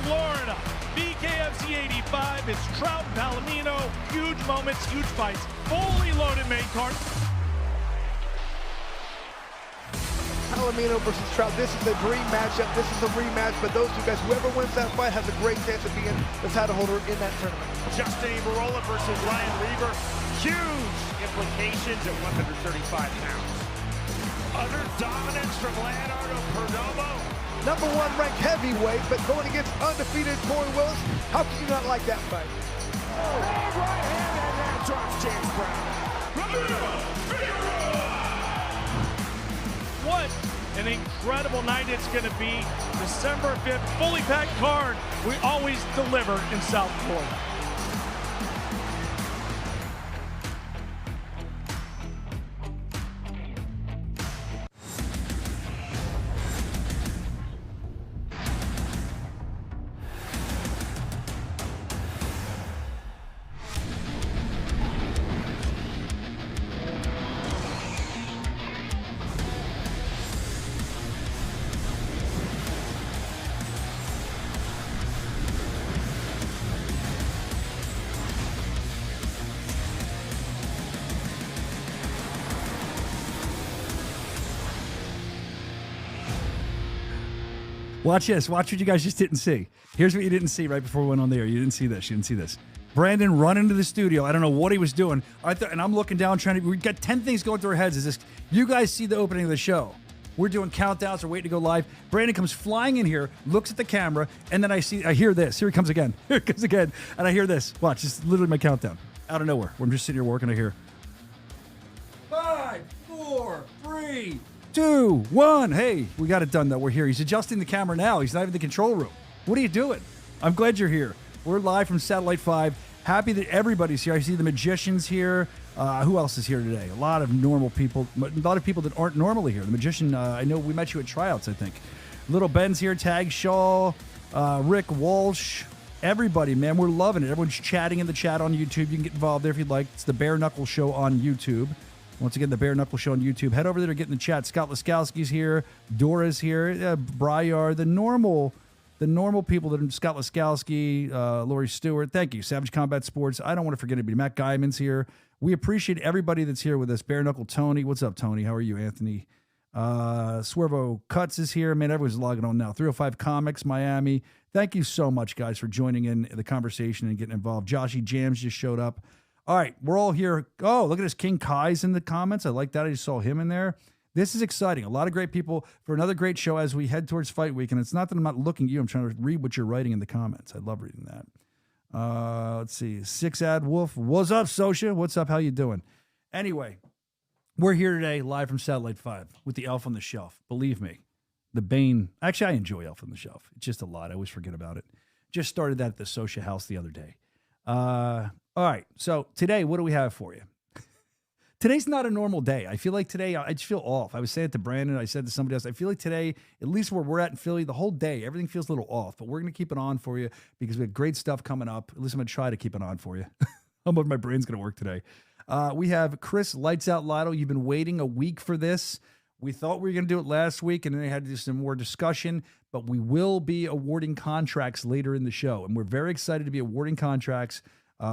Florida. BKFC 85, it's Trout and Palomino. Huge moments, huge fights. Fully loaded main card. Palomino versus Trout. This is the dream matchup. This is a rematch, but those two guys, whoever wins that fight has a great chance of being the title holder in that tournament. Justin Ibarola versus Ryan Reaver. Huge implications at 135 pounds. Utter dominance from Leonardo Perdomo. #1 ranked heavyweight, but going against undefeated Corey Willis. How can you not like that fight? Oh, right hand, and that drops James Brown. What an incredible night it's going to be. December 5th, fully packed card. We always deliver in South Florida. Watch this. Watch what you guys just didn't see. Here's what you didn't see right before we went on there. You didn't see this. You didn't see this. Brandon run into the studio. I don't know what he was doing. And I'm looking down trying to... We got 10 things going through our heads. Is this? You guys see the opening of the show. We're doing countdowns. We're waiting to go live. Brandon comes flying in here, looks at the camera, and then I hear this. Here he comes again. Here it comes again. And I hear this. Watch. This is literally my countdown. Out of nowhere. I'm just sitting here working. I hear... 5, 4, 3... 2, 1. Hey, we got it done though. We're here. He's adjusting the camera now. He's not even in the control room. What are you doing? I'm glad you're here. We're live from Satellite 5. Happy that everybody's here. I see the magicians here. Who else is here today? A lot of normal people. A lot of people that aren't normally here. The magician, I know we met you at tryouts, I think. Little Ben's here. Tag Shaw. Rick Walsh. Everybody, man. We're loving it. Everyone's chatting in the chat on YouTube. You can get involved there if you'd like. It's the Bare Knuckle Show on YouTube. Once again, the Bare Knuckle Show on YouTube. Head over there to get in the chat. Scott Laskowski's here. Dora's here. Bryar. The normal people that are Scott Laskowski, Lori Stewart. Thank you. Savage Combat Sports. I don't want to forget anybody. Matt Guyman's here. We appreciate everybody that's here with us. Bare Knuckle Tony. What's up, Tony? How are you, Anthony? Swervo Cuts is here. Man, everyone's logging on now. 305 Comics, Miami. Thank you so much, guys, for joining in the conversation and getting involved. Joshy Jams just showed up. All right, we're all here. Oh, look at this. King Kai's in the comments. I like that. I just saw him in there. This is exciting. A lot of great people for another great show as we head towards fight week. And it's not that I'm not looking at you. I'm trying to read what you're writing in the comments. I love reading that. Let's see. Six Ad Wolf. What's up, Soscia? What's up? How you doing? Anyway, we're here today live from Satellite 5 with the Elf on the Shelf. Believe me, the Bane. Actually, I enjoy Elf on the Shelf. It's just a lot. I always forget about it. Just started that at the Soscia house the other day. All right, so today, what do we have for you? Today's not a normal day. I feel like today, I just feel off. I was saying it to Brandon, I said to somebody else, I feel like today, at least where we're at in Philly, the whole day, everything feels a little off, but we're going to keep it on for you because we have great stuff coming up. At least I'm going to try to keep it on for you. How much my brain's going to work today. We have Chris Lights Out Lotto. You've been waiting a week for this. We thought we were going to do it last week, and then they had to do some more discussion, but we will be awarding contracts later in the show, and we're very excited to be awarding contracts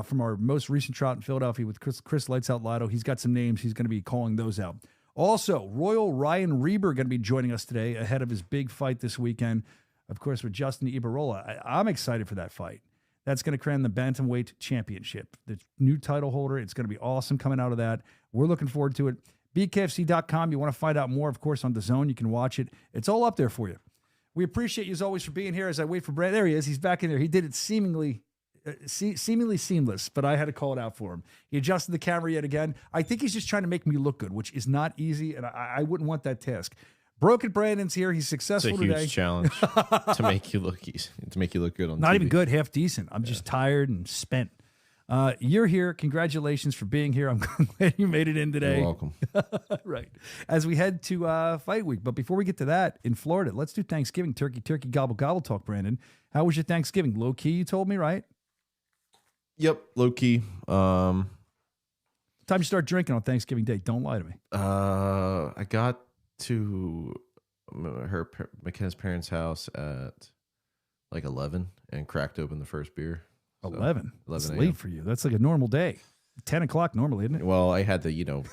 from our most recent trot in Philadelphia with Chris Lights Out Lotto. He's got some names. He's going to be calling those out. Also, Royal Ryan Reber going to be joining us today ahead of his big fight this weekend, of course, with Justin Ibarola. I'm excited for that fight. That's going to crown the Bantamweight Championship, the new title holder. It's going to be awesome coming out of that. We're looking forward to it. BKFC.com. You want to find out more, of course, on DAZN. You can watch it. It's all up there for you. We appreciate you as always for being here as I wait for Brad. There he is. He's back in there. He did it seemingly seamless, but I had to call it out for him. He adjusted the camera yet again. I think he's just trying to make me look good, which is not easy, and I wouldn't want that task. Broken Brandon's here. He's successful today. It's a huge challenge to make you look easy, to make you look good on Not TV. even good, half decent. I'm just tired and spent. You're here. Congratulations for being here. I'm glad you made it in today. You're welcome. Right. As we head to fight week. But before we get to that, in Florida, let's do Thanksgiving. Turkey, gobble, gobble talk, Brandon. How was your Thanksgiving? Low key, you told me, right? Yep, low key. Time you start drinking on Thanksgiving Day. Don't lie to me. I got to McKenna's parents' house at like 11 and cracked open the first beer. So, 11. 11 That's a.m. late for you. That's like a normal day. 10 o'clock normally, isn't it? Well, I had to,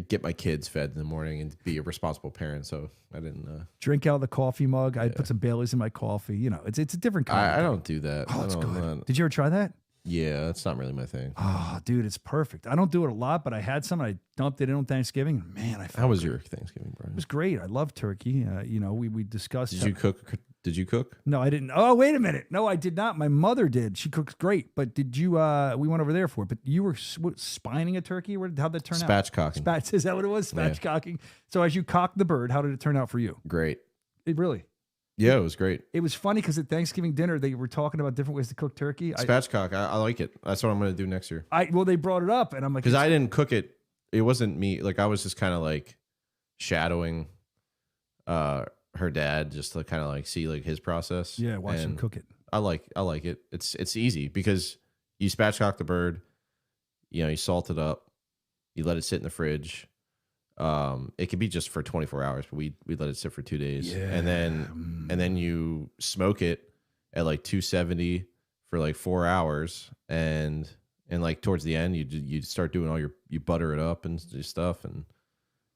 get my kids fed in the morning and be a responsible parent, so I didn't Drink out of the coffee mug. I'd put some Baileys in my coffee. It's a different kind. I don't do that. Oh, it's I good. don't, Did you ever try that? Yeah, that's not really my thing. Oh, dude, it's perfect. I don't do it a lot, but I had some and I dumped it in on Thanksgiving. Man, I felt How was great. your Thanksgiving, Brian? It was great. I love turkey. We discussed. Did you cook? Did you cook? No, I didn't. Oh, wait a minute. No, I did not. My mother did. She cooks great. But did you? We went over there for it. But you were spining a turkey. How'd that turn out? Spatchcocking. Is that what it was? Spatchcocking. So as you cocked the bird, how did it turn out for you? Great. It really. Yeah, it was great. It was funny because at Thanksgiving dinner they were talking about different ways to cook turkey. Spatchcock. I like it. That's what I'm going to do next year. They brought it up and I'm like, Because I didn't cook it. It wasn't me. Like I was just kind of like shadowing her dad just to kind of like see like his process. Yeah, watch him cook it. I like it. It's easy because you spatchcock the bird, you salt it up, you let it sit in the fridge. It could be just for 24 hours, but we let it sit for 2 days. Yeah. And then you smoke it at like 270 for like 4 hours. And like towards the end, you start doing you butter it up and stuff. And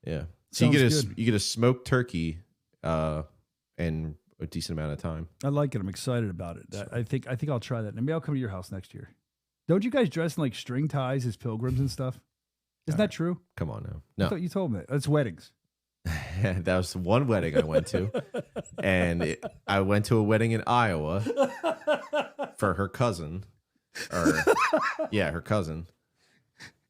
yeah. So you get a smoked turkey, in a decent amount of time. I like it. I'm excited about it. I think I'll try that. Maybe I'll come to your house next year. Don't you guys dress in like string ties as pilgrims and stuff? Isn't that true? Come on now. I No, thought you told me that. It's weddings. that was one wedding I went to. And I went to a wedding in Iowa for her cousin. Her cousin.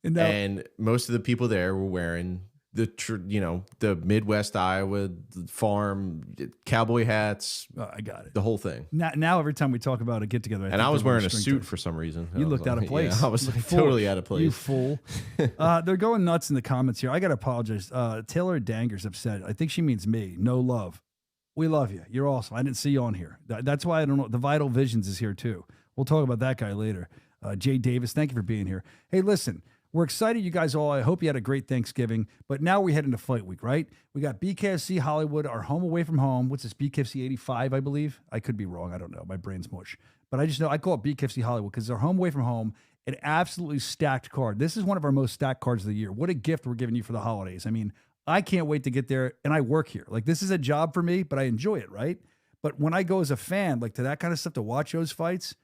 And most of the people there were wearing the Midwest Iowa farm cowboy hats. Oh, I got it. The whole thing. Now every time we talk about a get together, I was wearing a suit for some reason. You looked out of place. Yeah, I was like, totally out of place. You fool. They're going nuts in the comments here. I got to apologize. Taylor Danger's upset. I think she means me. No love. We love you. You're awesome. I didn't see you on here. That's why I don't know. The Vital Visions is here too. We'll talk about that guy later. Jay Davis, thank you for being here. Hey, listen. We're excited, you guys all. I hope you had a great Thanksgiving. But now we head into fight week, right? We got BKFC Hollywood, our home away from home. What's this, BKFC 85, I believe? I could be wrong. I don't know. My brain's mush. But I just know I call it BKFC Hollywood because it's our home away from home. An absolutely stacked card. This is one of our most stacked cards of the year. What a gift we're giving you for the holidays. I mean, I can't wait to get there. And I work here. Like, this is a job for me, but I enjoy it, right? But when I go as a fan, like to that kind of stuff, to watch those fights,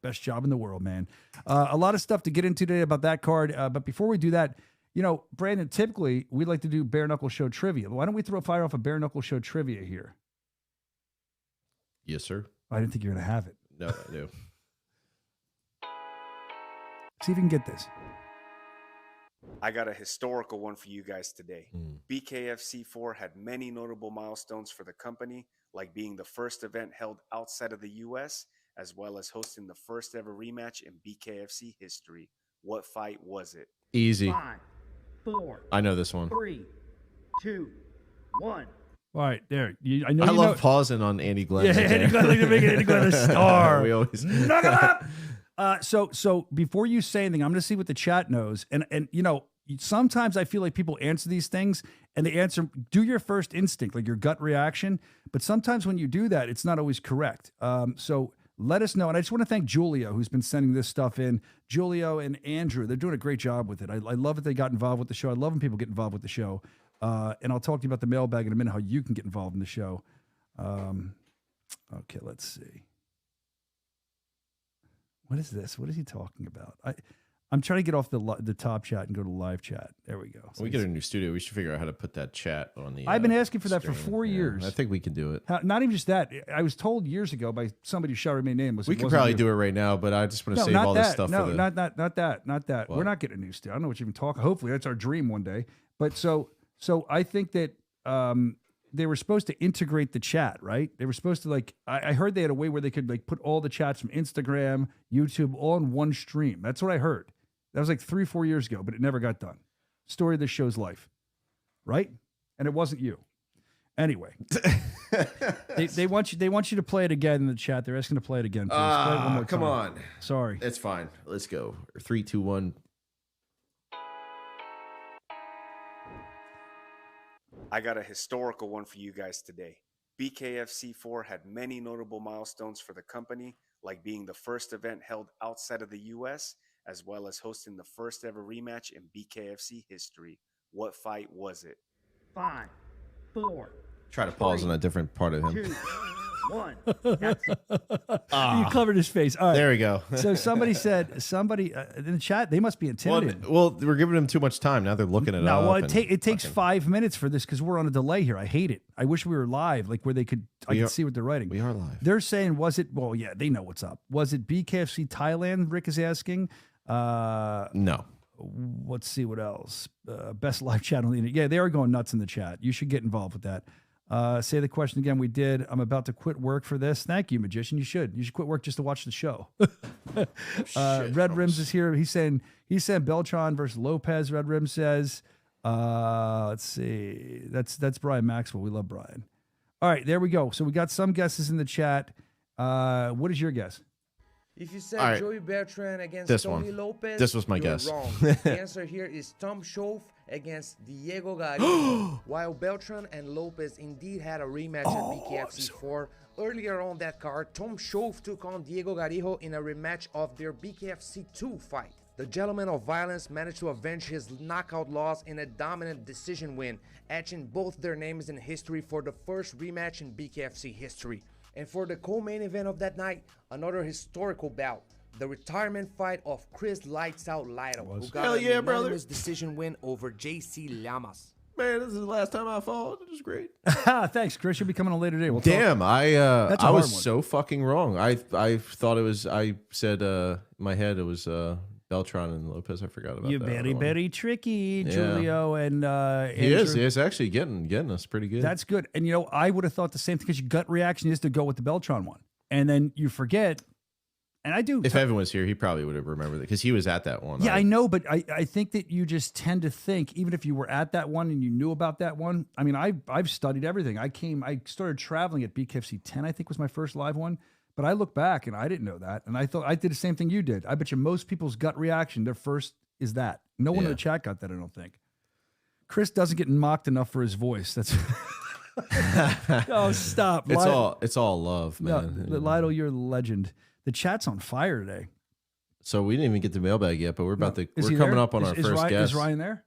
best job in the world, man. A lot of stuff to get into today about that card. But before we do that, Brandon, typically we like to do Bare Knuckle Show trivia. Why don't we fire off a Bare Knuckle Show trivia here? Yes, sir. I didn't think you were going to have it. No, I do. See if you can get this. I got a historical one for you guys today. BKFC 4 had many notable milestones for the company, like being the first event held outside of the U.S., as well as hosting the first ever rematch in BKFC history. What fight was it? Easy. 5, 4, I know this one. 3, 2, 1. All right, there. I love pausing on Andy Glenn. Yeah, Andy Glenn, like to make Andy Glenn a star. We always knock him up. So before you say anything, I'm going to see what the chat knows. And sometimes I feel like people answer these things and they answer, do your first instinct, like your gut reaction. But sometimes when you do that, it's not always correct. So let us know. And I just want to thank Julio, who's been sending this stuff in. Julio and Andrew, they're doing a great job with it. I love that they got involved with the show. I love when people get involved with the show. And I'll talk to you about the mailbag in a minute, how you can get involved in the show. Okay, let's see. What is this? What is he talking about? I'm trying to get off the top chat and go to live chat. There we go. So we get a new studio. We should figure out how to put that chat on the. I've been asking for that for stream. 4 years. I think we can do it. Not even just that. I was told years ago by somebody who shall remain nameless. We could probably do it right now, but I just want to save all this stuff. No, for the... not that. What? We're not getting a new studio. I don't know what you've been talking. Hopefully, that's our dream one day. But so I think that they were supposed to integrate the chat, right? They were supposed to I heard they had a way where they could put all the chats from Instagram, YouTube, all in one stream. That's what I heard. That was 3-4 years ago, but it never got done. Story of this show's life, right? And it wasn't you. Anyway, they want you to play it again in the chat. They're asking to play it again. Please. Play it one more come time. on. Sorry. It's fine. Let's go. 3, 2, 1. I got a historical one for you guys today. BKFC 4 had many notable milestones for the company, like being the first event held outside of the US, as well as hosting the first ever rematch in BKFC history. What fight was it? 5, 4, Try to pause on a different part of him. 2, 1. That's it. You covered his face. All right. There we go. So somebody said, in the chat, they must be intimidated. Well, we're giving him too much time. Now they're looking it No, up. well, and it takes fucking- 5 minutes for this because we're on a delay here. I hate it. I wish we were live, like where I could see what they're writing. We are live. They're saying, was it? Well, yeah, they know what's up. Was it BKFC Thailand? Rick is asking. No. Let's see what else. Best live chat on the internet. Yeah, they are going nuts in the chat. You should get involved with that. Say the question again. We did. I'm about to quit work for this. Thank you, magician. You should quit work just to watch the show. Red Rims is here. He's saying Beltran versus Lopez. Red Rims says. Let's see. That's Brian Maxwell. We love Brian. All right, there we go. So we got some guesses in the chat. What is your guess? If you said All right. Joey Beltran against This Tony one. Lopez, This was my you're guess. wrong. The answer here is Tom Schoaf against Diego Garrido. While Beltran and Lopez indeed had a rematch at BKFC 4, earlier on that card, Tom Schoaf took on Diego Garrido in a rematch of their BKFC 2 fight. The gentleman of violence managed to avenge his knockout loss in a dominant decision win, etching both their names in history for the first rematch in BKFC history. And for the co-main event of that night, another historical bout, the retirement fight of Chris Lights Out Lido, who got Hell a yeah, brother. unanimous decision win over JC Llamas. Man, this is the last time I fought. It was great. Thanks, Chris. You'll be coming on later today. We'll talk. Damn, That's a I hard was one. so fucking wrong. I thought it was. I said in my head it was Beltran and Lopez. I forgot about You're that. very, other one. very tricky, Yeah. Julio and He is. Andrew. He is actually getting us pretty good. That's good. And I would have thought the same thing because your gut reaction is to go with the Beltran one, and then you forget. And I do. if Evan was here, he probably would have remembered it because he was at that one. Yeah, I know, but I think that you just tend to think, even if you were at that one and you knew about that one. I mean, I've studied everything. I started traveling at BKFC 10, I think was my first live one. But I look back and I didn't know that. And I thought I did the same thing you did. I bet you most people's gut reaction, their first is that. No one in the chat got that, I don't think. Chris doesn't get mocked enough for his voice. That's oh, stop. It's all love, No, man. Lido, you're a legend. The chat's on fire today. So we didn't even get the mailbag yet, but we're about to. Is We're he coming there? up on our first Ryan, guest. Is Ryan there?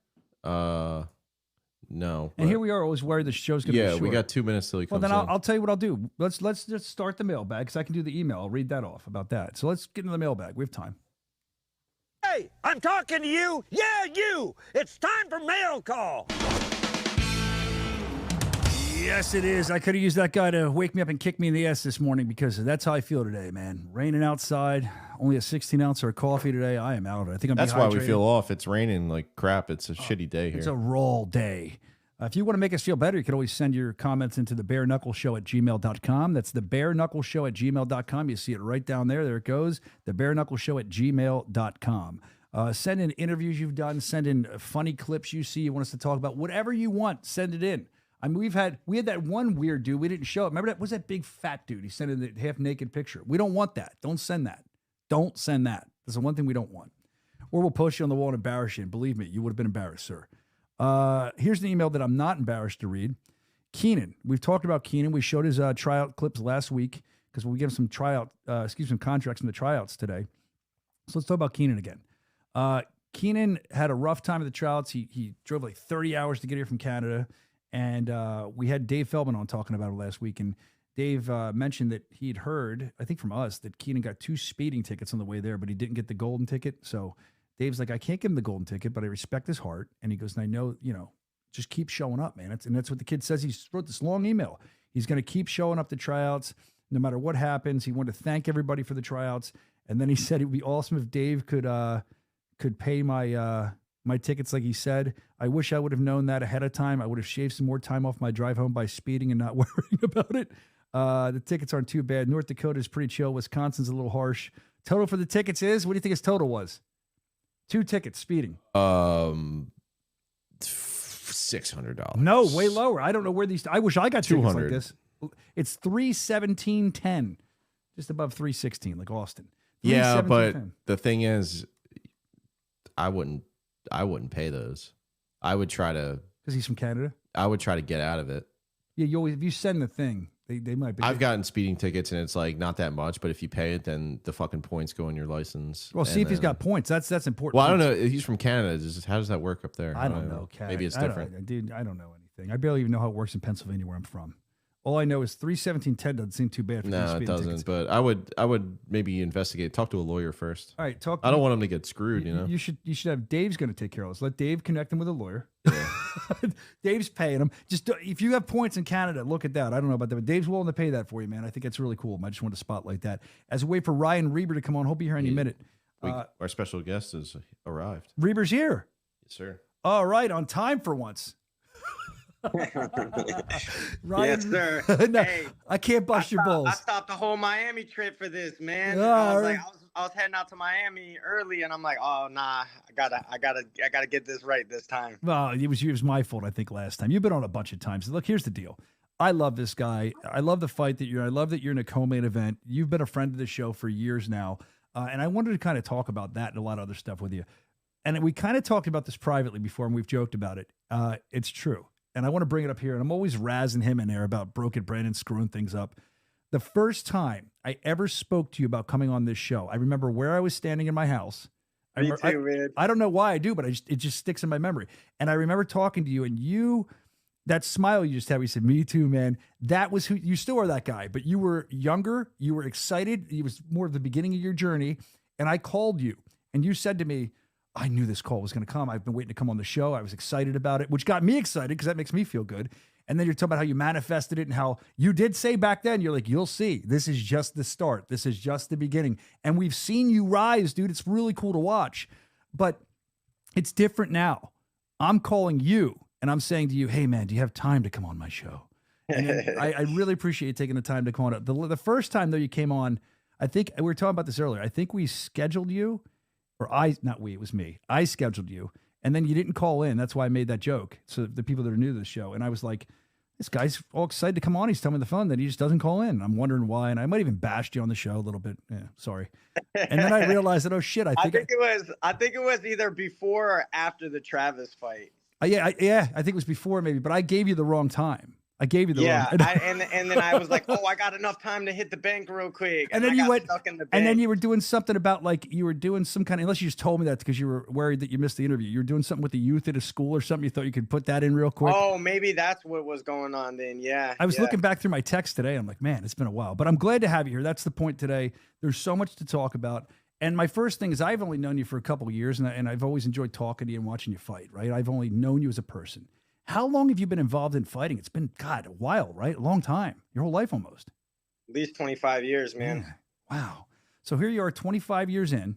No. And here we are, always worried the show's going to be Yeah, short. we got 2 minutes till he Well, comes then in. I'll tell you what I'll do. Let's just start the mailbag because I can do the email. I'll read that off about that. So let's get into the mailbag. We have time. Hey, I'm talking to you. Yeah, you. It's time for mail call. Yes, it is. I could have used that guy to wake me up and kick me in the ass this morning because that's how I feel today, man. Raining outside, only a 16-ounce of coffee today. I am out of it. I think I'm That's why we dehydrated. feel off. It's raining like crap. It's a shitty day here. It's a raw day. If you want to make us feel better, you can always send your comments into the Bare Knuckle Show at gmail.com. That's the Bare Knuckle Show at gmail.com. You see it right down there. There it goes. The Bare Knuckle Show at gmail.com. Send in interviews you've done. Send in funny clips you see you want us to talk about. Whatever you want, send it in. I mean, we had that one weird dude. We didn't show it. Remember that? Was that big fat dude? He sent in the half naked picture. We don't want that. Don't send that. Don't send that. That's the one thing we don't want. Or we'll post you on the wall and embarrass you. And believe me, you would have been embarrassed, sir. Here's an email that I'm not embarrassed to read. Keenan. We've talked about Keenan. We showed his tryout clips last week because we give him some some contracts in the tryouts today. So let's talk about Keenan again. Keenan had a rough time at the tryouts. He drove like 30 hours to get here from Canada. And we had Dave Feldman on talking about it last week. And Dave mentioned that he'd heard, I think from us, that Keenan got 2 speeding tickets on the way there, but he didn't get the golden ticket. So Dave's like, I can't give him the golden ticket, but I respect his heart. And he goes, and I know, just keep showing up, man. And that's what the kid says. He wrote this long email. He's going to keep showing up to tryouts no matter what happens. He wanted to thank everybody for the tryouts. And then he said it would be awesome if Dave could pay my tickets like he said. I wish I would have known that ahead of time. I would have shaved some more time off my drive home by speeding and not worrying about it. The tickets aren't too bad. North Dakota is pretty chill. Wisconsin's a little harsh. Total for the tickets is, what do you think his total was? 2 tickets, speeding. $600. No, way lower. I don't know where these, I wish I got tickets like 200. this. It's $317.10, just above $316, like Austin. Yeah, but $317.10. the thing is, I wouldn't pay those. I would try to Because he's from Canada? get out of it. Yeah, you always, if you send the thing, They might be. I've gotten speeding tickets and it's like not that much, but if you pay it, then the fucking points go in your license. Well, see if he's got points. That's important. Well, I don't know. He's from Canada. How does that work up there? I don't know. Maybe it's different. Dude, I don't know anything. I barely even know how it works in Pennsylvania, where I'm from. All I know is 317.10 doesn't seem too bad for No, it doesn't. tickets. But I would maybe investigate. Talk to a lawyer first. All right, I don't want him to get screwed. You know. You should have Dave's going to take care of this. Let Dave connect him with a lawyer. Yeah. Dave's paying him. Just if you have points in Canada, look at that. I don't know about that, but Dave's willing to pay that for you, man. I think that's really cool. I just wanted to spotlight that as a way for Ryan Reber to come on. Hope you're here any minute. Our special guest has arrived. Reber's here. Yes, sir. All right, on time for once. Ryan, yes, sir. No, hey, I can't bust your balls. I stopped the whole Miami trip for this, man. Oh, I was heading out to Miami early, and I'm like, oh nah, I gotta get this right this time. Well, it was my fault, I think, last time. You've been on a bunch of times. Look, here's the deal. I love this guy. I love the fight that you're. I love that you're in a co-main event. You've been a friend of the show for years now, and I wanted to kind of talk about that and a lot of other stuff with you. And we kind of talked about this privately before, and we've joked about it. It's true. And I want to bring it up here, and I'm always razzing him in there about Broken Brandon screwing things up. The first time I ever spoke to you about coming on this show, I remember where I was standing in my house. Me too, man. I don't know why I do, but it just sticks in my memory. And I remember talking to you, and that smile you just had, we said, me too, man. That was who you still are, that guy, but you were younger, you were excited. It was more of the beginning of your journey. And I called you, and you said to me, I knew this call was going to come. I've been waiting to come on the show. I was excited about it, which got me excited because that makes me feel good. And then you're talking about how you manifested it and how you did say back then, you're like, you'll see, this is just the start. This is just the beginning. And we've seen you rise, dude. It's really cool to watch, but it's different now. I'm calling you and I'm saying to you, hey man, do you have time to come on my show? And I really appreciate you taking the time to come on. The first time though you came on, I think we were talking about this earlier. I think we scheduled you. It was me. I scheduled you, and then you didn't call in. That's why I made that joke. So the people that are new to the show, and I was like, this guy's all excited to come on. He's telling me the phone that he just doesn't call in. I'm wondering why, and I might even bashed you on the show a little bit. Yeah, sorry. And then I realized that, oh shit, I think it was either before or after the Travis fight. I think it was before maybe, but I gave you the wrong time. I gave you the wrong. And then I was like, oh, I got enough time to hit the bank real quick. And then you went stuck in the bank. And then you were doing something about you were doing some kind of, unless you just told me that because you were worried that you missed the interview. You were doing something with the youth at a school or something. You thought you could put that in real quick. Oh, maybe that's what was going on then. Yeah. I was looking back through my text today. I'm like, man, it's been a while, but I'm glad to have you here. That's the point today. There's so much to talk about. And my first thing is I've only known you for a couple of years and I've always enjoyed talking to you and watching you fight, right? I've only known you as a person. How long have you been involved in fighting? It's been, God, a while, right? A long time. Your whole life almost. At least 25 years, man. Yeah. Wow. So here you are 25 years in,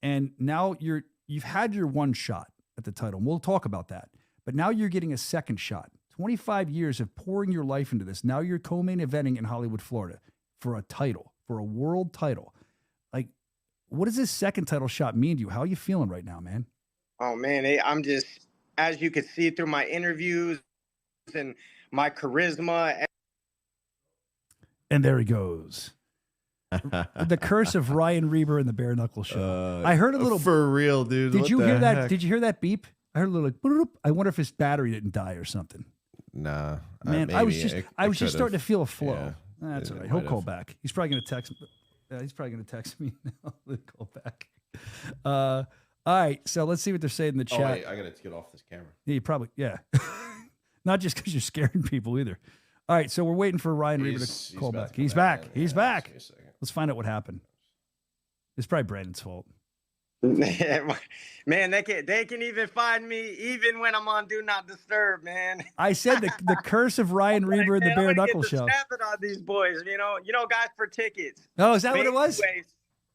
and now you've had your one shot at the title. And we'll talk about that. But now you're getting a second shot. 25 years of pouring your life into this. Now you're co-main eventing in Hollywood, Florida for a title, for a world title. Like, what does this second title shot mean to you? How are you feeling right now, man? Oh, man, I'm just... As you could see through my interviews and my charisma. And there he goes. The curse of Ryan Reber and the Bare Knuckle Show. I heard a little. For real, dude. Did you hear that? Did you hear that beep? I heard a little like, boop. I wonder if his battery didn't die or something. Nah. Man, I was just starting to feel a flow. Yeah, that's all right. He'll call back. He's probably going to text me. He's probably going to text me now. He'll call back. All right, so let's see what they're saying in the chat. Oh, wait, I got to get off this camera. Yeah. Not just because you're scaring people either. All right, so we're waiting for Ryan Reber to call back. He's back. He's back. Let's find out what happened. It's probably Brandon's fault. Man, they can even find me even when I'm on Do Not Disturb, man. I said the curse of Ryan Reber and the Bare Knuckle Show. Snapping on these boys, you know, guys for tickets. Oh, is that what it was?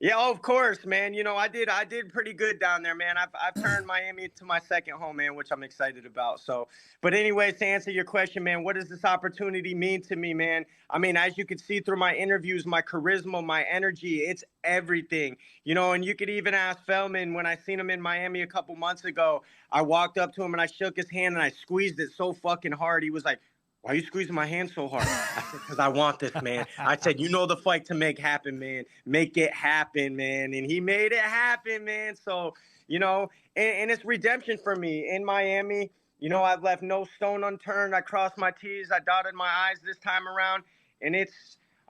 Yeah, of course, man. You know, I did pretty good down there, man. I've turned Miami to my second home, man, which I'm excited about. So, but anyways, to answer your question, man, what does this opportunity mean to me, man? I mean, as you could see through my interviews, my charisma, my energy, it's everything. You know, and you could even ask Feldman when I seen him in Miami a couple months ago. I walked up to him and I shook his hand and I squeezed it so fucking hard. He was like, why are you squeezing my hand so hard? I said, because I want this, man. I said, you know the fight to make happen, man. Make it happen, man. And he made it happen, man. So, you know, and it's redemption for me in Miami. You know, I've left no stone unturned. I crossed my T's. I dotted my I's this time around. And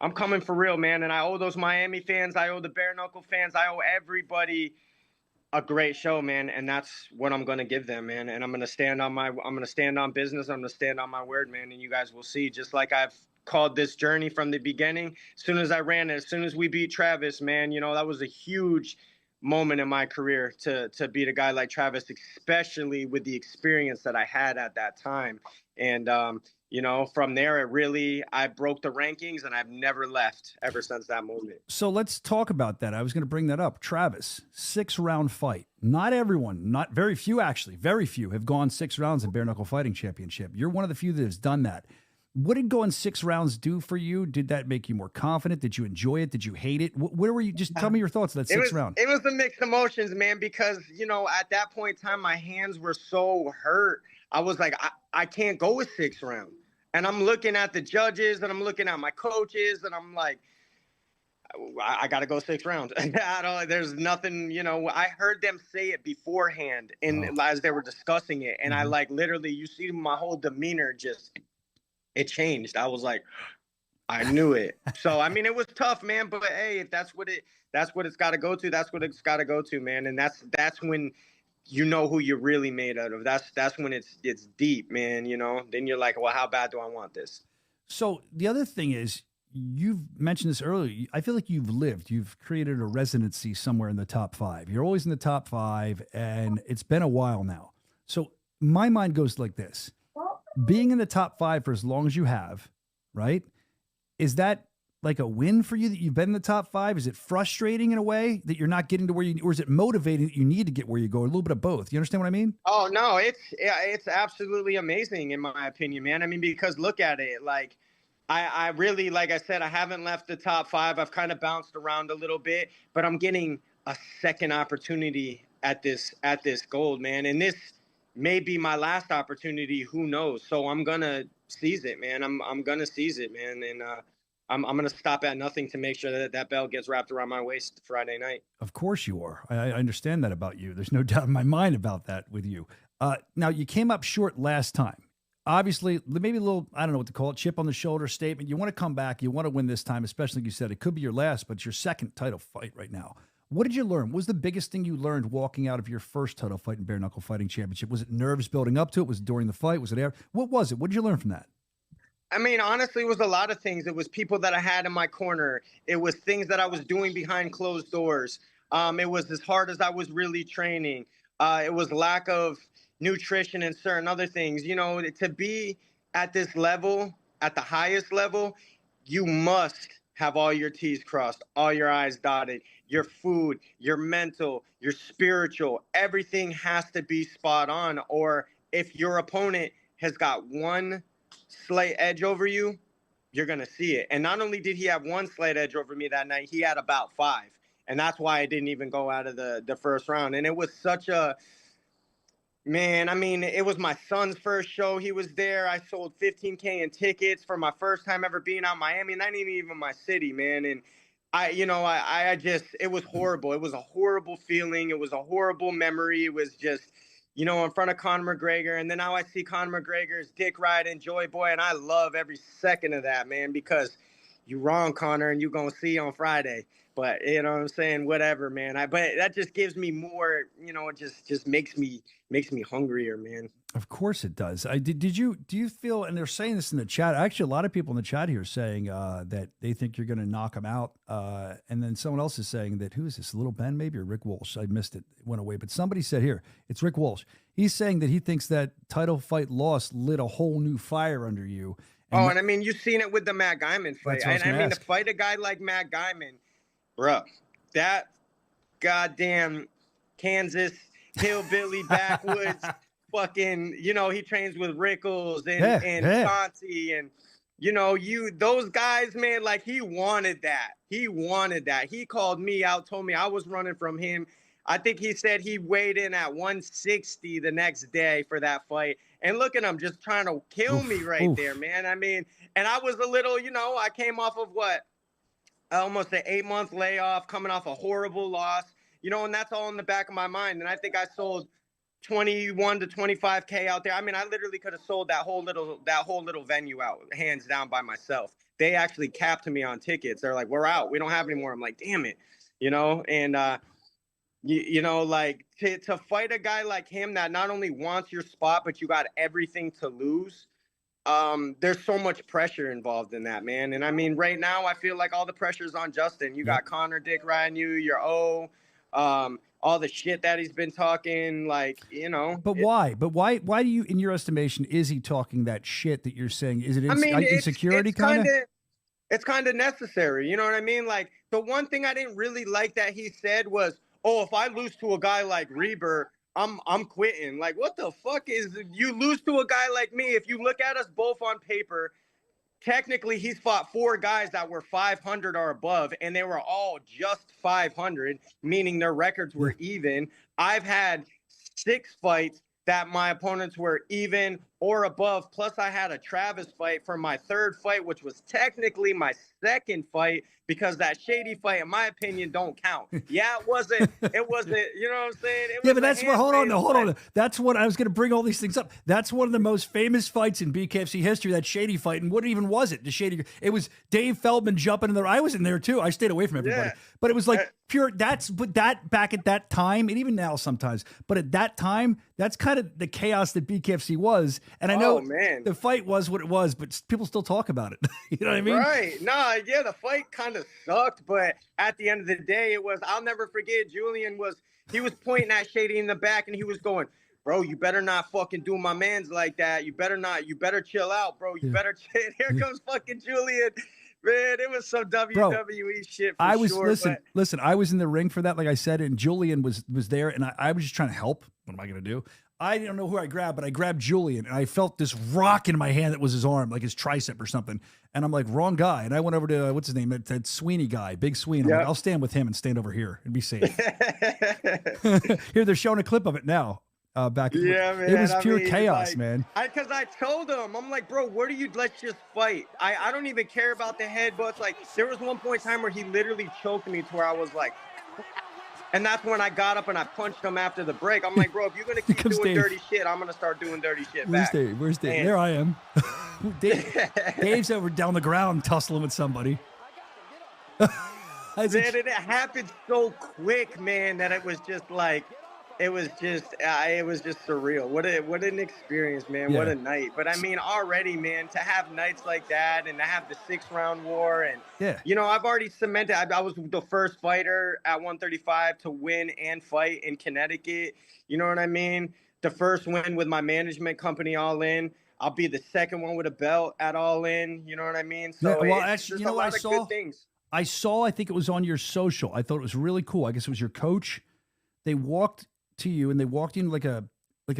I'm coming for real, man. And I owe those Miami fans, I owe the Bare Knuckle fans, I owe everybody a great show, man. And that's what I'm going to give them, man. And I'm going to stand on business. I'm going to stand on my word, man. And you guys will see, just like I've called this journey from the beginning. As soon as I ran it, as soon as we beat Travis, man, you know, that was a huge moment in my career to beat a guy like Travis, especially with the experience that I had at that time. And, you know, from there, I broke the rankings, and I've never left ever since that moment. So let's talk about that. I was going to bring that up. Travis, 6-round fight. Not everyone, not very few actually, very few have gone 6 rounds in Bare Knuckle Fighting Championship. You're one of the few that has done that. What did going 6 rounds do for you? Did that make you more confident? Did you enjoy it? Did you hate it? Where were you? Just tell me your thoughts on that 6 round. It was a mixed emotions, man, because, you know, at that point in time, my hands were so hurt. I was like, I can't go with 6 rounds. And I'm looking at the judges, and I'm looking at my coaches, and I'm like, I got to go 6 rounds. There's nothing, you know, I heard them say it beforehand as they were discussing it. And I like literally, you see my whole demeanor it changed. I was like, I knew it. So, I mean, it was tough, man. But hey, if that's what it's got to go to, that's what it's got to go to, man. And that's when you know who you're really made out of. That's when it's deep, man. You know, then you're like, well, how bad do I want this? So the other thing is, you've mentioned this earlier. I feel like you've created a residency somewhere in the top 5. You're always in the top 5, and it's been a while now. So my mind goes like this. Being in the top 5 for as long as you have, right? Is that like a win for you that you've been in the top 5? Is it frustrating in a way that you're not getting to where you, or is it motivating that you need to get where you go? A little bit of both. You understand what I mean? Oh no, it's absolutely amazing in my opinion, man. I mean, because look at it, like I really, like I said, I haven't left the top 5. I've kind of bounced around a little bit, but I'm getting a second opportunity at this gold, man. And this may be my last opportunity. Who knows? So I'm gonna seize it, man. I'm gonna seize it, man. And I'm going to stop at nothing to make sure that belt gets wrapped around my waist Friday night. Of course you are. I understand that about you. There's no doubt in my mind about that with you. Now, you came up short last time. Obviously, maybe a little, I don't know what to call it, chip on the shoulder statement. You want to come back. You want to win this time, especially like you said. It could be your last, but it's your second title fight right now. What did you learn? What was the biggest thing you learned walking out of your first title fight in Bare Knuckle Fighting Championship? Was it nerves building up to it? Was it during the fight? Was it after? What was it? What did you learn from that? I mean, honestly, it was a lot of things. It was people that I had in my corner. It was things that I was doing behind closed doors. It was as hard as I was really training. It was lack of nutrition and certain other things. You know, to be at this level, at the highest level, you must have all your T's crossed, all your I's dotted, your food, your mental, your spiritual. Everything has to be spot on. Or if your opponent has got one slight edge over you, you're going to see it. And not only did he have one slight edge over me that night, he had about 5. And that's why I didn't even go out of the first round. And it was such a, man, I mean, it was my son's first show. He was there. I sold $15K in tickets for my first time ever being out in Miami. And that ain't even my city, man. And I just, it was horrible. It was a horrible feeling. It was a horrible memory. It was just, you know, in front of Conor McGregor. And then now I see Conor McGregor's dick ride and Joy Boy. And I love every second of that, man, because you wrong, Conor, and you're going to see on Friday. But, you know what I'm saying? Whatever, man. But that just gives me more, you know, it just makes me hungrier, man. Of course it does. Do you feel, and they're saying this in the chat, actually a lot of people in the chat here are saying that they think you're going to knock him out. And then someone else is saying that, who is this, Little Ben maybe, or Rick Walsh? I missed it. It went away. But somebody said here, it's Rick Walsh. He's saying that he thinks that title fight loss lit a whole new fire under you. And I mean, you've seen it with the Matt Guyman fight. And I mean, to fight a guy like Matt Guyman, bro, that goddamn Kansas hillbilly backwoods fucking, you know, he trains with Rickles and Chauncey and, you know, those guys, man, like he wanted that. He called me out, told me I was running from him. I think he said he weighed in at 160 the next day for that fight. And look at him just trying to kill me right there, man. I mean, and I was a little, you know, I came off of almost an 8-month layoff, coming off a horrible loss, you know, and that's all in the back of my mind. And I think I sold 21 to 25K out there. I mean, I literally could have sold that whole little venue out, hands down, by myself. they actually capped me on tickets. They're like, we're out. We don't have any more. I'm like, damn it, you know? And, you know, like to fight a guy like him that not only wants your spot, but you got everything to lose. There's so much pressure involved in that, man. And I mean, right now, I feel like all the pressure's on Justin. You got Connor Dick riding you, your all the shit that he's been talking, like, you know. But why? But why do you, in your estimation, is he talking that shit that you're saying? Is it insecurity kind of? It's kind of necessary. You know what I mean? Like, the one thing I didn't really like that he said was, oh, if I lose to a guy like Reber, I'm quitting. Like, what the fuck is, you lose to a guy like me? If you look at us both on paper, technically he's fought 4 guys that were 500 or above, and they were all just 500, meaning their records were even. I've had 6 fights that my opponents were even or above. Plus I had a Travis fight for my 3rd fight, which was technically my 2nd fight, because that Shady fight, in my opinion, don't count. Yeah, it wasn't, you know what I'm saying? Yeah, but that's what, hold on. That's what I was going to bring all these things up. That's one of the most famous fights in BKFC history, that Shady fight. And what even was it? The Shady, it was Dave Feldman jumping in there. I was in there too. I stayed away from everybody, but it was like pure, but that back at that time, and even now sometimes, but at that time, that's kind of the chaos that BKFC was. And I know the fight was what it was, but people still talk about it. You know what I mean? Right. Nah, yeah, the fight kind of sucked, but at the end of the day, it was, I'll never forget, Julian he was pointing at Shady in the back, and he was going, bro, you better not fucking do my mans like that. You better chill out, bro. You better chill. Here comes fucking Julian. Man, it was some WWE shit for sure. Listen, I was in the ring for that, like I said, and Julian was there, and I was just trying to help. What am I going to do? I don't know who I grabbed, but I grabbed Julian, and I felt this rock in my hand that was his arm, like his tricep or something. And I'm like, wrong guy. And I went over to, what's his name? That Sweeney guy, Big Sweeney. I'm like, I'll stand with him and stand over here and be safe. Here, they're showing a clip of it now. Back man, it was pure chaos, man. Because I told him, I'm like, bro, what do you, let's just fight. I don't even care about the headbutts. Like, there was one point in time where he literally choked me to where I was like, and that's when I got up and I punched him after the break. I'm like, bro, if you're going to keep doing dirty shit, I'm going to start doing dirty shit back. Where's Dave? There I am. Dave's over down the ground tussling with somebody. Man, it happened so quick, man, that it was just like, it was just surreal. What an experience, man. What a night. But I mean, already, man, to have nights like that and to have the 6-round war, and you know, I've already cemented. I was the first fighter at 135 to win and fight in Connecticut. You know what I mean? The first win with my management company, All In. I'll be the second one with a belt at All In. You know what I mean? So actually, you know what I saw? I think it was on your social. I thought it was really cool. I guess it was your coach. They walked to you, and they walked in like an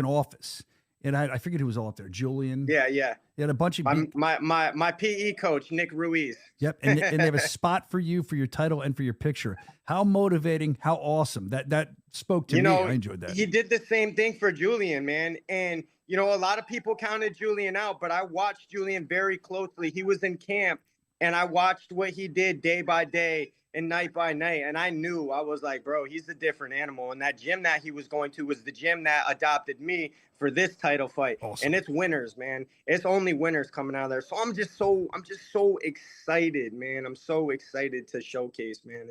office, and I figured who was all up there. Julian. Yeah. They had a bunch of my PE coach, Nick Ruiz. Yep, and they have a spot for you for your title and for your picture. How motivating! How awesome! That spoke to me. I enjoyed that. He did the same thing for Julian, man, and you know, a lot of people counted Julian out, but I watched Julian very closely. He was in camp, and I watched what he did day by day and night by night. And I knew, I was like, bro, he's a different animal. And that gym that he was going to was the gym that adopted me for this title fight. Awesome. And it's winners, man. It's only winners coming out of there. So I'm just so excited, man. I'm so excited to showcase, man.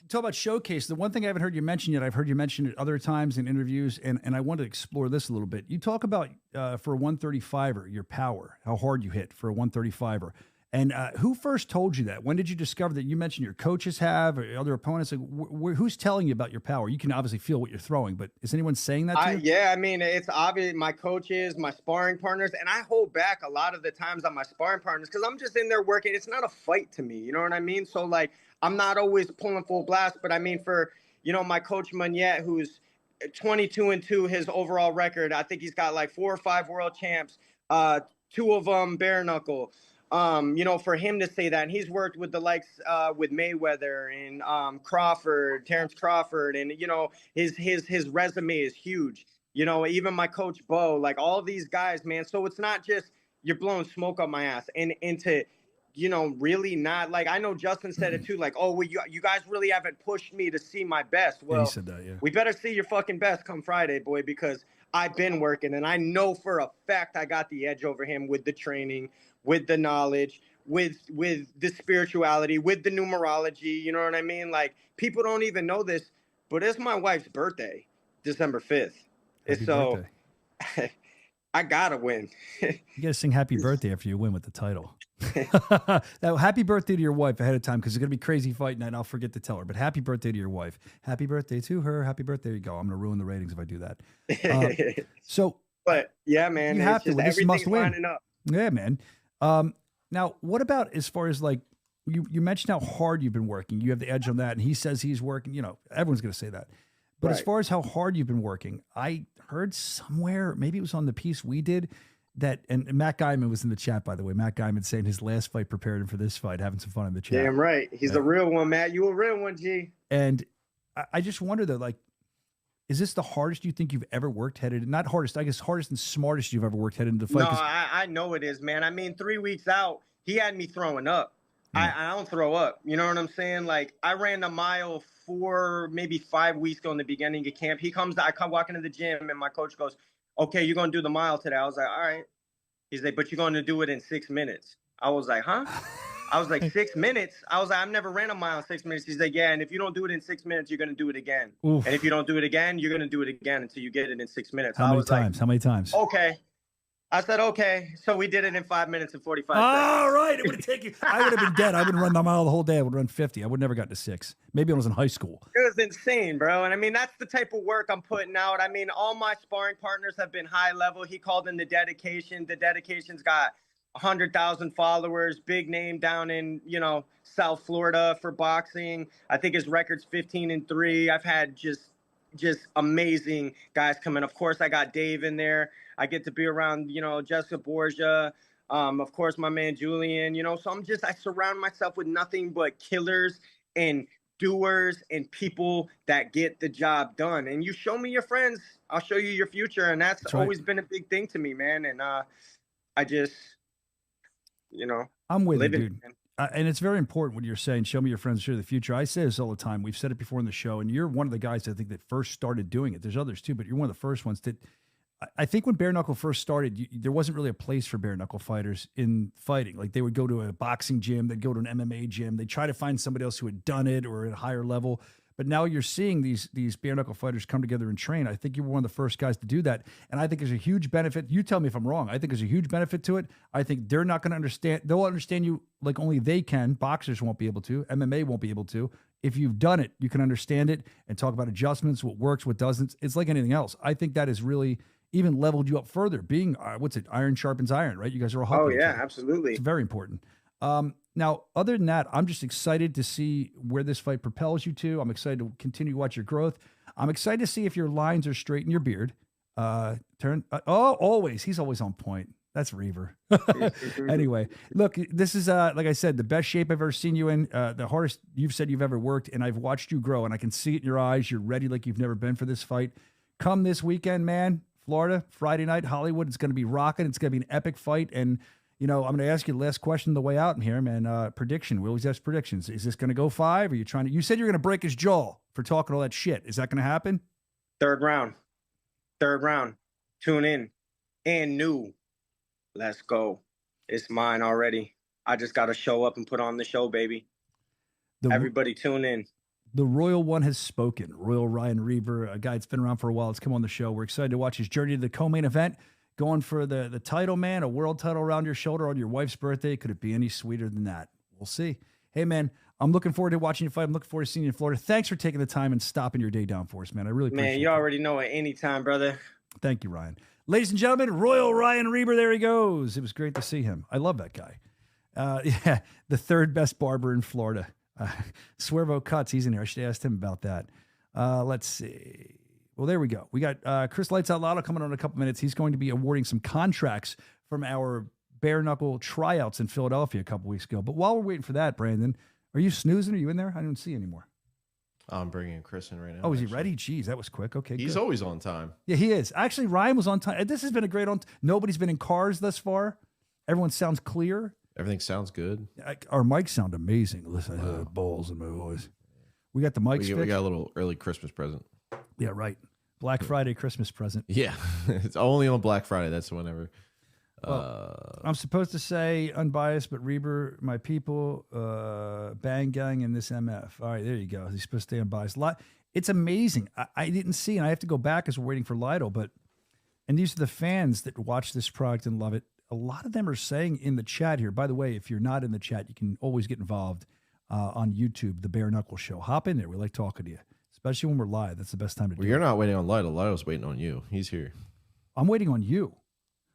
Talk about showcase. The one thing I haven't heard you mention yet, I've heard you mention it other times in interviews, and I want to explore this a little bit. You talk about for a 135er, your power, how hard you hit for a 135er. And who first told you that? When did you discover that? You mentioned your coaches have, or other opponents. Like, who's telling you about your power? You can obviously feel what you're throwing, but is anyone saying that to you? Yeah, I mean, it's obvious. My coaches, my sparring partners, and I hold back a lot of the times on my sparring partners because I'm just in there working. It's not a fight to me. You know what I mean? So, like, I'm not always pulling full blast, but I mean, for, you know, my coach Monette, who's 22-2, his overall record, I think he's got like 4 or 5 world champs, 2 of them bare knuckle. You know, for him to say that, and he's worked with the likes with Mayweather and Crawford, Terrence Crawford, and you know, his resume is huge. You know, even my coach Bo, like all these guys, man. So it's not just you're blowing smoke up my ass, and to, you know, really not, like, I know Justin said it too, like, oh, well, you guys really haven't pushed me to see my best. Well, he said that, yeah. We better see your fucking best come Friday, boy, because I've been working, and I know for a fact I got the edge over him with the training, with the knowledge, with the spirituality, with the numerology. You know what I mean? Like, people don't even know this, but it's my wife's birthday, December 5th. Happy So birthday. I gotta win. You gotta sing happy birthday after you win with the title. Now, happy birthday to your wife ahead of time, because it's gonna be crazy fight night and I'll forget to tell her. But happy birthday to your wife. Happy birthday to her. Happy birthday. There you go. I'm gonna ruin the ratings if I do that. But yeah, man, you it's have to just win. This is must everything's win. lining up. Yeah, man. Now, what about as far as like you mentioned how hard you've been working? You have the edge on that, and he says he's working. You know, everyone's gonna say that. But as Right. far as how hard you've been working, I heard somewhere, maybe it was on the piece we did, that, and Matt Guyman was in the chat, by the way. Matt Guyman saying his last fight prepared him for this fight, having some fun in the chat. Damn right. He's a real one, Matt. You a real one, G. And I just wonder though, like, is this the hardest you think you've ever worked headed? Not hardest, I guess hardest and smartest you've ever worked headed into the fight. No, I know it is, man. I mean, 3 weeks out, he had me throwing up. I don't throw up. You know what I'm saying? Like, I ran a mile 4, maybe 5 weeks ago in the beginning of camp. I come walking to the gym, and my coach goes, okay, you're going to do the mile today. I was like, all right. He's like, but you're going to do it in 6 minutes. I was like, huh? I was like, 6 minutes? I was like, I've never ran a mile in 6 minutes. He's like, yeah, and if you don't do it in 6 minutes, you're going to do it again. Oof. And if you don't do it again, you're going to do it again until you get it in 6 minutes. How many times? How many times? Okay. I said, okay. So we did it in 5 minutes and 45 seconds. All right. It would have taken, I would have been dead. I would have run the mile the whole day. I would run 50. I would never got to 6. Maybe I was in high school. It was insane, bro. And I mean, that's the type of work I'm putting out. I mean, all my sparring partners have been high level. He called in the dedication. The dedication's got 100,000 followers, big name down in, South Florida for boxing. I think his record's 15-3. I've had just amazing guys come in. Of course, I got Dave in there. I get to be around, Jessica Borgia. Of course, my man Julian, so I surround myself with nothing but killers and doers and people that get the job done. And you show me your friends, I'll show you your future. And that's right. always been a big thing to me, man. And I just, I'm with you, living, dude. man. And it's very important what you're saying. Show me your friends, show the future. I say this all the time. We've said it before in the show, and you're one of the guys I think that first started doing it. There's others too, but you're one of the first ones that. I think when bare knuckle first started, there wasn't really a place for bare knuckle fighters in fighting. Like, they would go to a boxing gym, they'd go to an MMA gym, they'd try to find somebody else who had done it or at a higher level. But now you're seeing these bare knuckle fighters come together and train. I think you were one of the first guys to do that. And I think there's a huge benefit. You tell me if I'm wrong. I think there's a huge benefit to it. I think they're not going to understand. They'll understand you like only they can. Boxers won't be able to. MMA won't be able to. If you've done it, you can understand it and talk about adjustments, what works, what doesn't. It's like anything else. I think that has really even leveled you up further. Being, iron sharpens iron, right? You guys are all helping. Oh, yeah, absolutely. It's very important. Now, other than that, I'm just excited to see where this fight propels you to. I'm excited to continue to watch your growth. I'm excited to see if your lines are straight in your beard. Always. He's always on point. That's Reaver. Anyway, look, this is, like I said, the best shape I've ever seen you in, the hardest you've said you've ever worked, and I've watched you grow, and I can see it in your eyes. You're ready like you've never been for this fight. Come this weekend, man. Florida, Friday night, Hollywood. It's going to be rocking. It's going to be an epic fight. And, I'm going to ask you the last question on the way out in here, man. Prediction. We always ask predictions. Is this going to go 5? Are you trying to, you said you're going to break his jaw for talking all that shit. Is that going to happen? Third round. Tune in. And new. Let's go. It's mine already. I just got to show up and put on the show, baby. Everybody tune in. The Royal One has spoken. Royal Ryan Reaver, a guy that's been around for a while. It's come on the show. We're excited to watch his journey to the co-main event. Going for the title, man, a world title around your shoulder on your wife's birthday. Could it be any sweeter than that? We'll see. Hey, man, I'm looking forward to watching you fight. I'm looking forward to seeing you in Florida. Thanks for taking the time and stopping your day down for us, man. I really appreciate it. Man, you already know it anytime, brother. Thank you, Ryan. Ladies and gentlemen, Royal Ryan Reaver, there he goes. It was great to see him. I love that guy. The third best barber in Florida. Swervo Cuts, he's in here. I should have asked him about that. Let's see. Well, there we go. We got Chris Lights Out Loud coming on in a couple minutes. He's going to be awarding some contracts from our bare knuckle tryouts in Philadelphia a couple weeks ago. But while we're waiting for that, Brandon, are you snoozing? Are you in there? I don't see anymore. I'm bringing Chris in right now. Oh, is he ready? Jeez, that was quick. Okay, he's good. always on time. Yeah, he is. Actually, Ryan was on time. This has been a great nobody's been in cars thus far. Everyone sounds clear. Everything sounds good. Our mics sound amazing. Listen, I have balls in my voice. We got the mics fixed. We got a little early Christmas present. Yeah, right. Black Friday Christmas present. Yeah, it's only on Black Friday. That's whenever. I'm supposed to say unbiased, but Reber, my people, Bang Gang, and this MF. All right, there you go. He's supposed to stay unbiased. It's amazing. I didn't see, and I have to go back as we're waiting for Lido, and these are the fans that watch this product and love it. A lot of them are saying in the chat here, by the way, if you're not in the chat, you can always get involved on YouTube, The Bare Knuckle Show. Hop in there. We like talking to you, especially when we're live. That's the best time to do it. You're not waiting on Lido. Lido's waiting on you. He's here. I'm waiting on you.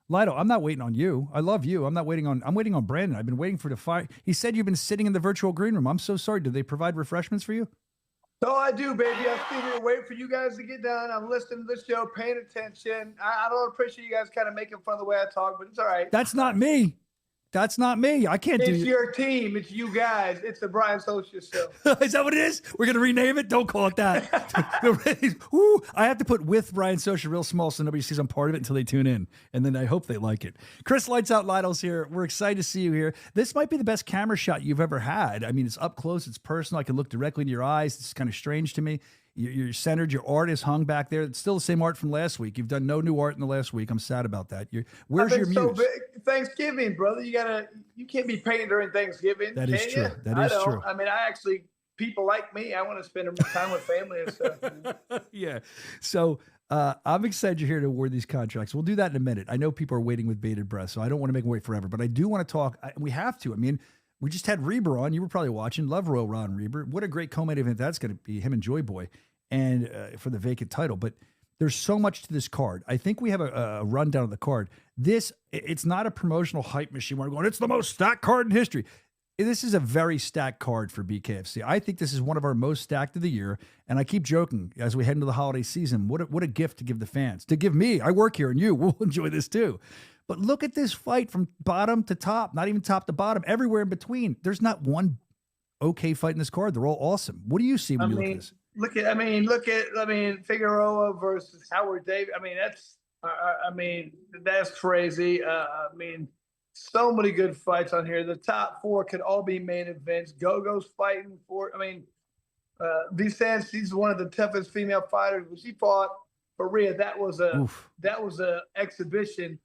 Lido, I'm not waiting on you. I love you. I'm waiting on Brandon. I've been waiting for the fire. He said you've been sitting in the virtual green room. I'm so sorry. Did they provide refreshments for you? So I do, baby. I'm sitting here waiting for you guys to get done. I'm listening to the show, paying attention. I don't appreciate you guys kind of making fun of the way I talk, but it's all right. That's not me. That's not me. I can't do it. It's your team. It's you guys. It's the Brian Soscia show. Is that what it is? We're going to rename it? Don't call it that. Woo, I have to put with Brian Soscia real small so nobody sees I'm part of it until they tune in. And then I hope they like it. Chris Lights Out Lido's here. We're excited to see you here. This might be the best camera shot you've ever had. I mean, it's up close. It's personal. I can look directly into your eyes. It's kind of strange to me. You're centered. Your art is hung back there. It's still the same art from last week. You've done no new art in the last week. I'm sad about that. Where's your muse? So big. Thanksgiving, brother. You can't be painting during Thanksgiving. That is true. That is true. I mean, people like me. I want to spend time with family and stuff. Yeah. So I'm excited you're here to award these contracts. We'll do that in a minute. I know people are waiting with bated breath, so I don't want to make them wait forever. But I do want to talk. We have to. I mean, we just had Reber on. You were probably watching. Love Royal Ron Reber. What a great co-main event that's going to be, him and Joy Boy, and for the vacant title. But there's so much to this card. I think we have a rundown of the card. It's not a promotional hype machine where we're going, it's the most stacked card in history. This is a very stacked card for BKFC. I think this is one of our most stacked of the year. And I keep joking as we head into the holiday season, what a gift to give the fans, to give me. I work here and you will enjoy this too. But look at this fight from bottom to top, not even top to bottom, everywhere in between. There's not one okay fight in this card. They're all awesome. What do you see when you look at this? Look at Figueroa versus Howard Davis. That's crazy. So many good fights on here. The top four could all be main events. Gogo's fighting for. Vicente, she's one of the toughest female fighters. When she fought for Rhea, that was a exhibition.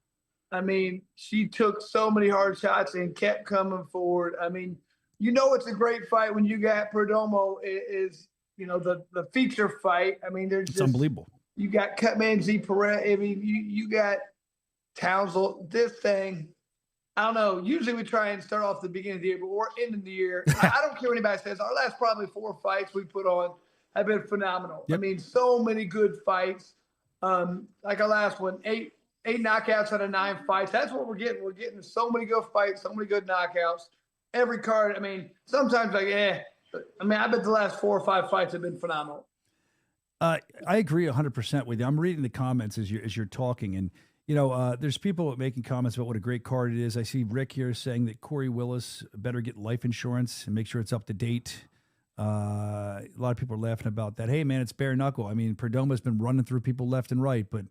She took so many hard shots and kept coming forward. It's a great fight when you got Perdomo is the feature fight. It's unbelievable. You got Cutman Z Perez. You got Townsville. This thing, I don't know. Usually we try and start off the beginning of the year, but we're ending the year. I don't care what anybody says. Our last probably 4 fights we put on have been phenomenal. Yep. So many good fights. Like our last one, eight knockouts out of 9 fights. That's what we're getting. We're getting so many good fights, so many good knockouts. Every card, sometimes I bet the last 4 or 5 fights have been phenomenal. I agree 100% with you. I'm reading the comments as you're talking, and there's people making comments about what a great card it is. I see Rick here saying that Corey Willis better get life insurance and make sure it's up to date. A lot of people are laughing about that. Hey, man, it's bare knuckle. Perdomo's been running through people left and right, but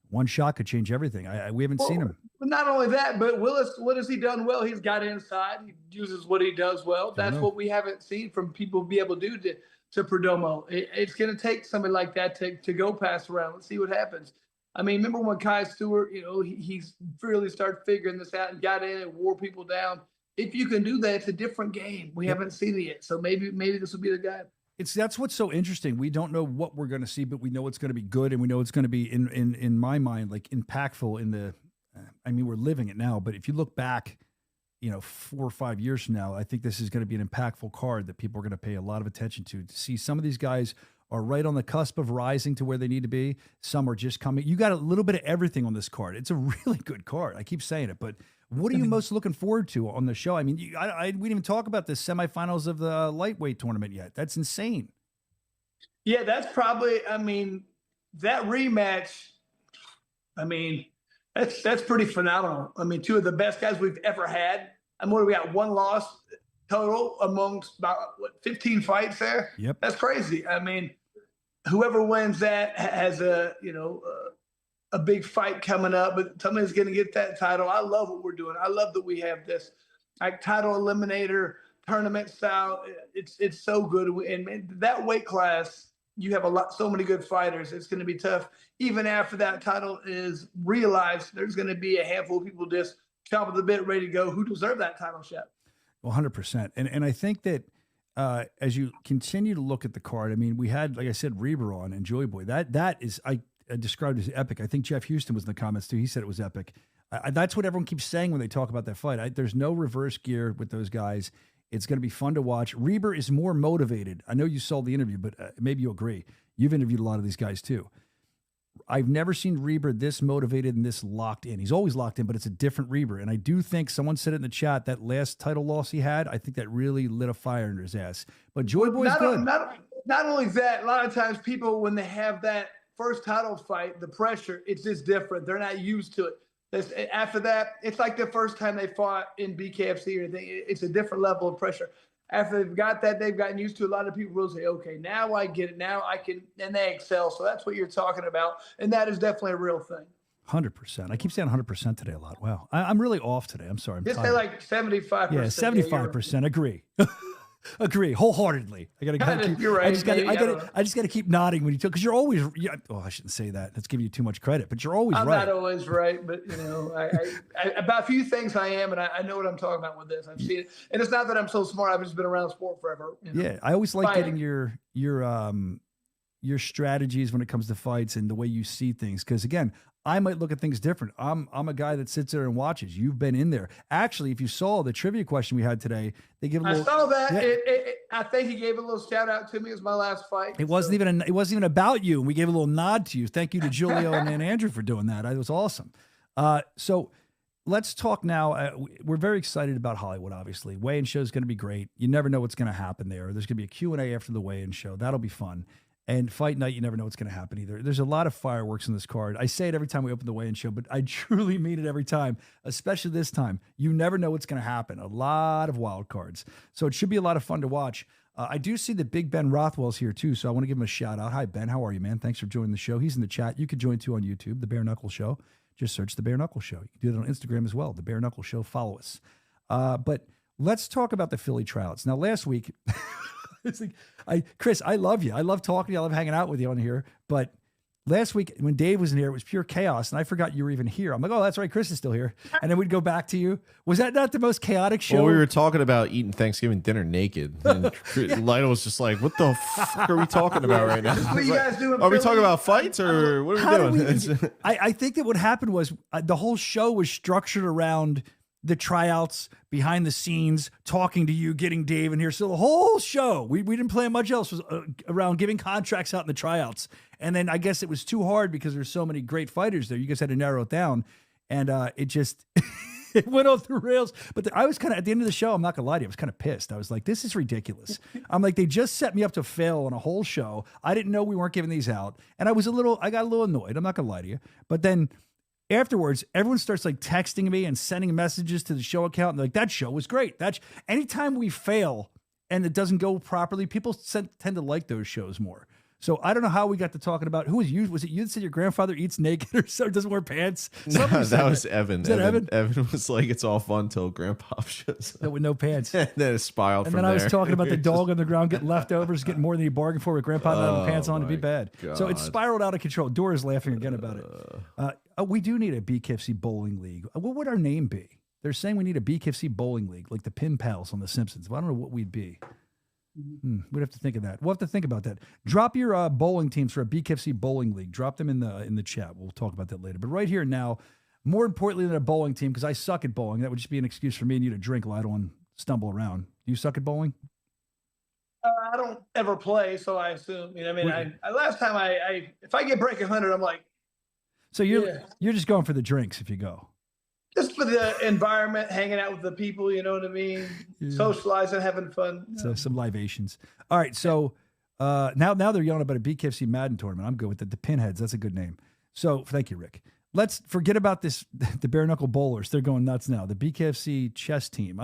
one shot could change everything. We haven't seen him. But not only that, but Willis, what has he done well? He's got inside. He uses what he does well. That's what we haven't seen from people be able to do to Perdomo. It's going to take somebody like that to go pass around. Let's see what happens. Remember when Kai Stewart, he's really started figuring this out and got in and wore people down. If you can do that, it's a different game. We haven't seen it yet. So maybe this will be the guy. That's what's so interesting. We don't know what we're going to see, but we know it's going to be good, and we know it's going to be in my mind like impactful in the. We're living it now, but if you look back, 4 or 5 years from now, I think this is going to be an impactful card that people are going to pay a lot of attention to see some of these guys are right on the cusp of rising to where they need to be. Some are just coming. You got a little bit of everything on this card. It's a really good card. I keep saying it, but what are you most looking forward to on the show? We didn't even talk about the semifinals of the lightweight tournament yet. That's insane. Yeah, that's probably, that rematch, that's pretty phenomenal. 2 of the best guys we've ever had. What do we got? 1 loss total amongst about 15 fights there. Yep. That's crazy. Whoever wins that has a big fight coming up, but somebody's going to get that title. I love what we're doing. I love that we have this title eliminator tournament style. It's so good. And that weight class, you have so many good fighters. It's going to be tough. Even after that title is realized, there's going to be a handful of people just chop at the bit, ready to go, who deserve that title shot. 100%. And I think that as you continue to look at the card, I mean, we had, like I said, Reber on and Joy Boy. That is, I described as epic. I think Jeff Houston was in the comments too. He said it was epic. That's what everyone keeps saying when they talk about that fight. There's no reverse gear with those guys. It's going to be fun to watch. Reber is more motivated. I know you saw the interview, but maybe you'll agree. You've interviewed a lot of these guys too. I've never seen Reber this motivated and this locked in. He's always locked in, but it's a different Reber. And I do think someone said it in the chat, that last title loss he had, I think that really lit a fire under his ass. But Joy Boy's good. Not only that, a lot of times people, when they have that first title fight, the pressure, it's just different. They're not used to it. After that, it's like the first time they fought in BKFC or anything. It's a different level of pressure. After they've got that, they've gotten used to it. A lot of people will say, okay, now I get it. Now I can, and they excel. So that's what you're talking about. And that is definitely a real thing. 100%. I keep saying 100% today a lot. Wow. I'm really off today. I'm sorry. Just say like 75%. Yeah, 75%. Agree. Agree wholeheartedly. You're right. I just got to keep nodding when you talk, because you're always. Yeah, oh, I shouldn't say that. That's giving you too much credit. But you're always I'm right. not always right, but I about a few things I am, and I know what I'm talking about with this. I've seen it, and it's not that I'm so smart. I've just been around sport forever. Yeah, I always like getting your strategies when it comes to fights and the way you see things, because again, I might look at things different. I'm a guy that sits there and watches. You've been in there. Actually, if you saw the trivia question we had today, they give a little. I saw that. Yeah. I think he gave a little shout out to me. It was my last fight. It wasn't even about you. And we gave a little nod to you. Thank you to Julio and Andrew for doing that. It was awesome. So let's talk now. We're very excited about Hollywood, obviously. Weigh-in show is going to be great. You never know what's going to happen there. There's going to be a Q&A after the weigh-in show. That'll be fun. And fight night, you never know what's going to happen either. There's a lot of fireworks in this card. I say it every time we open the weigh-in show, but I truly mean it every time, especially this time. You never know what's going to happen. A lot of wild cards. So it should be a lot of fun to watch. I do see that Big Ben Rothwell's here too, so I want to give him a shout out. Hi, Ben. How are you, man? Thanks for joining the show. He's in the chat. You could join too on YouTube, The Bare Knuckle Show. Just search The Bare Knuckle Show. You can do that on Instagram as well, The Bare Knuckle Show. Follow us. But let's talk about the Philly tryouts. Now, last week... It's like, Chris, I love you. I love talking to you. I love hanging out with you on here. But last week when Dave was in here, it was pure chaos. And I forgot you were even here. I'm like, oh, that's right. Chris is still here. And then we'd go back to you. Was that not the most chaotic show? Well, we were talking about eating Thanksgiving dinner naked. And Lionel was just like, what the fuck are we talking about right now? What are you guys doing? Are we talking about fights or what are we doing? I think that what happened was the whole show was structured around the tryouts, behind the scenes, talking to you, getting Dave in here. So the whole show, we didn't plan much else, was around giving contracts out in the tryouts. And then I guess it was too hard because there's so many great fighters there. You guys had to narrow it down. And it just, it went off the rails. But I was kind of, at the end of the show, I'm not going to lie to you, I was kind of pissed. I was like, this is ridiculous. I'm like, they just set me up to fail on a whole show. I didn't know we weren't giving these out. And I got a little annoyed. I'm not going to lie to you. But then afterwards, everyone starts like texting me and sending messages to the show account. And they're like, that show was great. Anytime we fail and it doesn't go properly, people tend to like those shows more. So I don't know how we got to talking about who was you. Was it you that said your grandfather eats naked or so, doesn't wear pants? No, that was Evan. Is that Evan? Evan was like, it's all fun till Grandpa shows up. With no pants. And then it spiraled from there. And then I was talking about the dog on the ground getting leftovers, getting more than he bargained for with Grandpa not having pants on. It'd be bad. God. So it spiraled out of control. Dora's laughing again about it. We do need a BKFC bowling league. What would our name be? They're saying we need a BKFC bowling league, like the Pin Pals on The Simpsons. Well, I don't know what we'd be. We'd have to think of that. We'll have to think about that. Drop your bowling teams for a BKFC bowling league. Drop them in the chat. We'll talk about that later. But right here now, more importantly than a bowling team, because I suck at bowling. That would just be an excuse for me and you to drink while I don't stumble around. Do you suck at bowling? I don't ever play, so I assume. You know, I mean, last time if I get break 100, I'm like. So you're just going for the drinks if you go. Just for the environment, hanging out with the people, you know what I mean? Yeah. Socializing, having fun. So some libations. All right, so now they're yelling about a BKFC Madden tournament. I'm good with it. The Pinheads, that's a good name. So thank you, Rick. Let's forget about this. The bare knuckle bowlers, they're going nuts now. The BKFC chess team.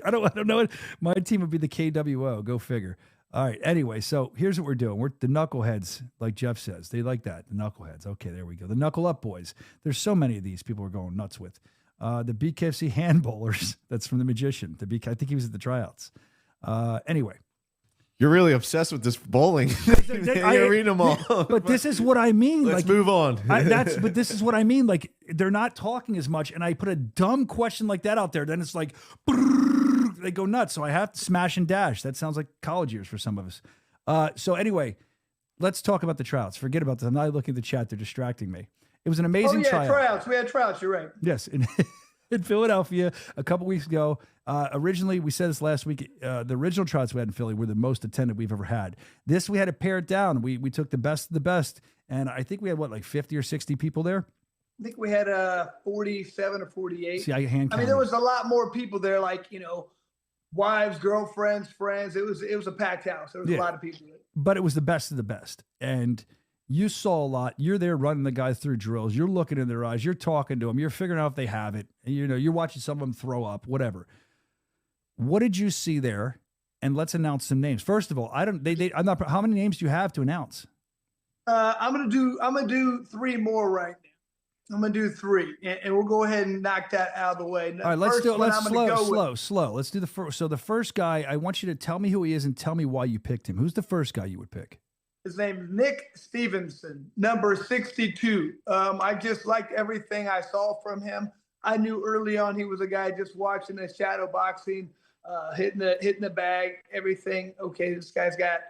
I don't know. My team would be the KWO. Go figure. All right. Anyway, so here's what we're doing. We're the knuckleheads, like Jeff says. They like that. The knuckleheads. Okay, there we go. The knuckle up boys. There's so many of these people are going nuts with. The BKFC hand bowlers. That's from The Magician. I think he was at the tryouts. Anyway, You're really obsessed with this bowling. You're reading them all. But this is what I mean. Let's like, move on. But this is what I mean. Like, they're not talking as much, and I put a dumb question like that out there, then it's like, brrr, they go nuts. So I have to smash and dash. That sounds like college years for some of us. So anyway, let's talk about the tryouts. Forget about this. I'm not looking at the chat. They're distracting me. It was an amazing tryout. Tryouts. We had tryouts. You're right. Yes. In Philadelphia a couple weeks ago. Originally, we said this last week, the original tryouts we had in Philly were the most attended we've ever had. This, we had to pare it down. We took the best of the best, and I think we had, like 50 or 60 people there? I think we had 47 or 48. See, I hand counted. there was a lot more people there, like, wives, girlfriends, friends. It was a packed house. There was a lot of people there. But it was the best of the best. And you saw a lot. You're there running the guys through drills. You're looking in their eyes. You're talking to them. You're figuring out if they have it. And, you're watching some of them throw up, whatever. What did you see there? And let's announce some names. First of all, I'm not. How many names do you have to announce? I'm gonna do 3 more right now. I'm gonna do 3, and we'll go ahead and knock that out of the way. All right, let's do it. Let's slow. Let's do the first. So the first guy, I want you to tell me who he is and tell me why you picked him. Who's the first guy you would pick? His name is Nick Stevenson, number 62. I just liked everything I saw from him. I knew early on he was a guy just watching the shadow boxing, hitting the bag, everything. Okay, this guy's got,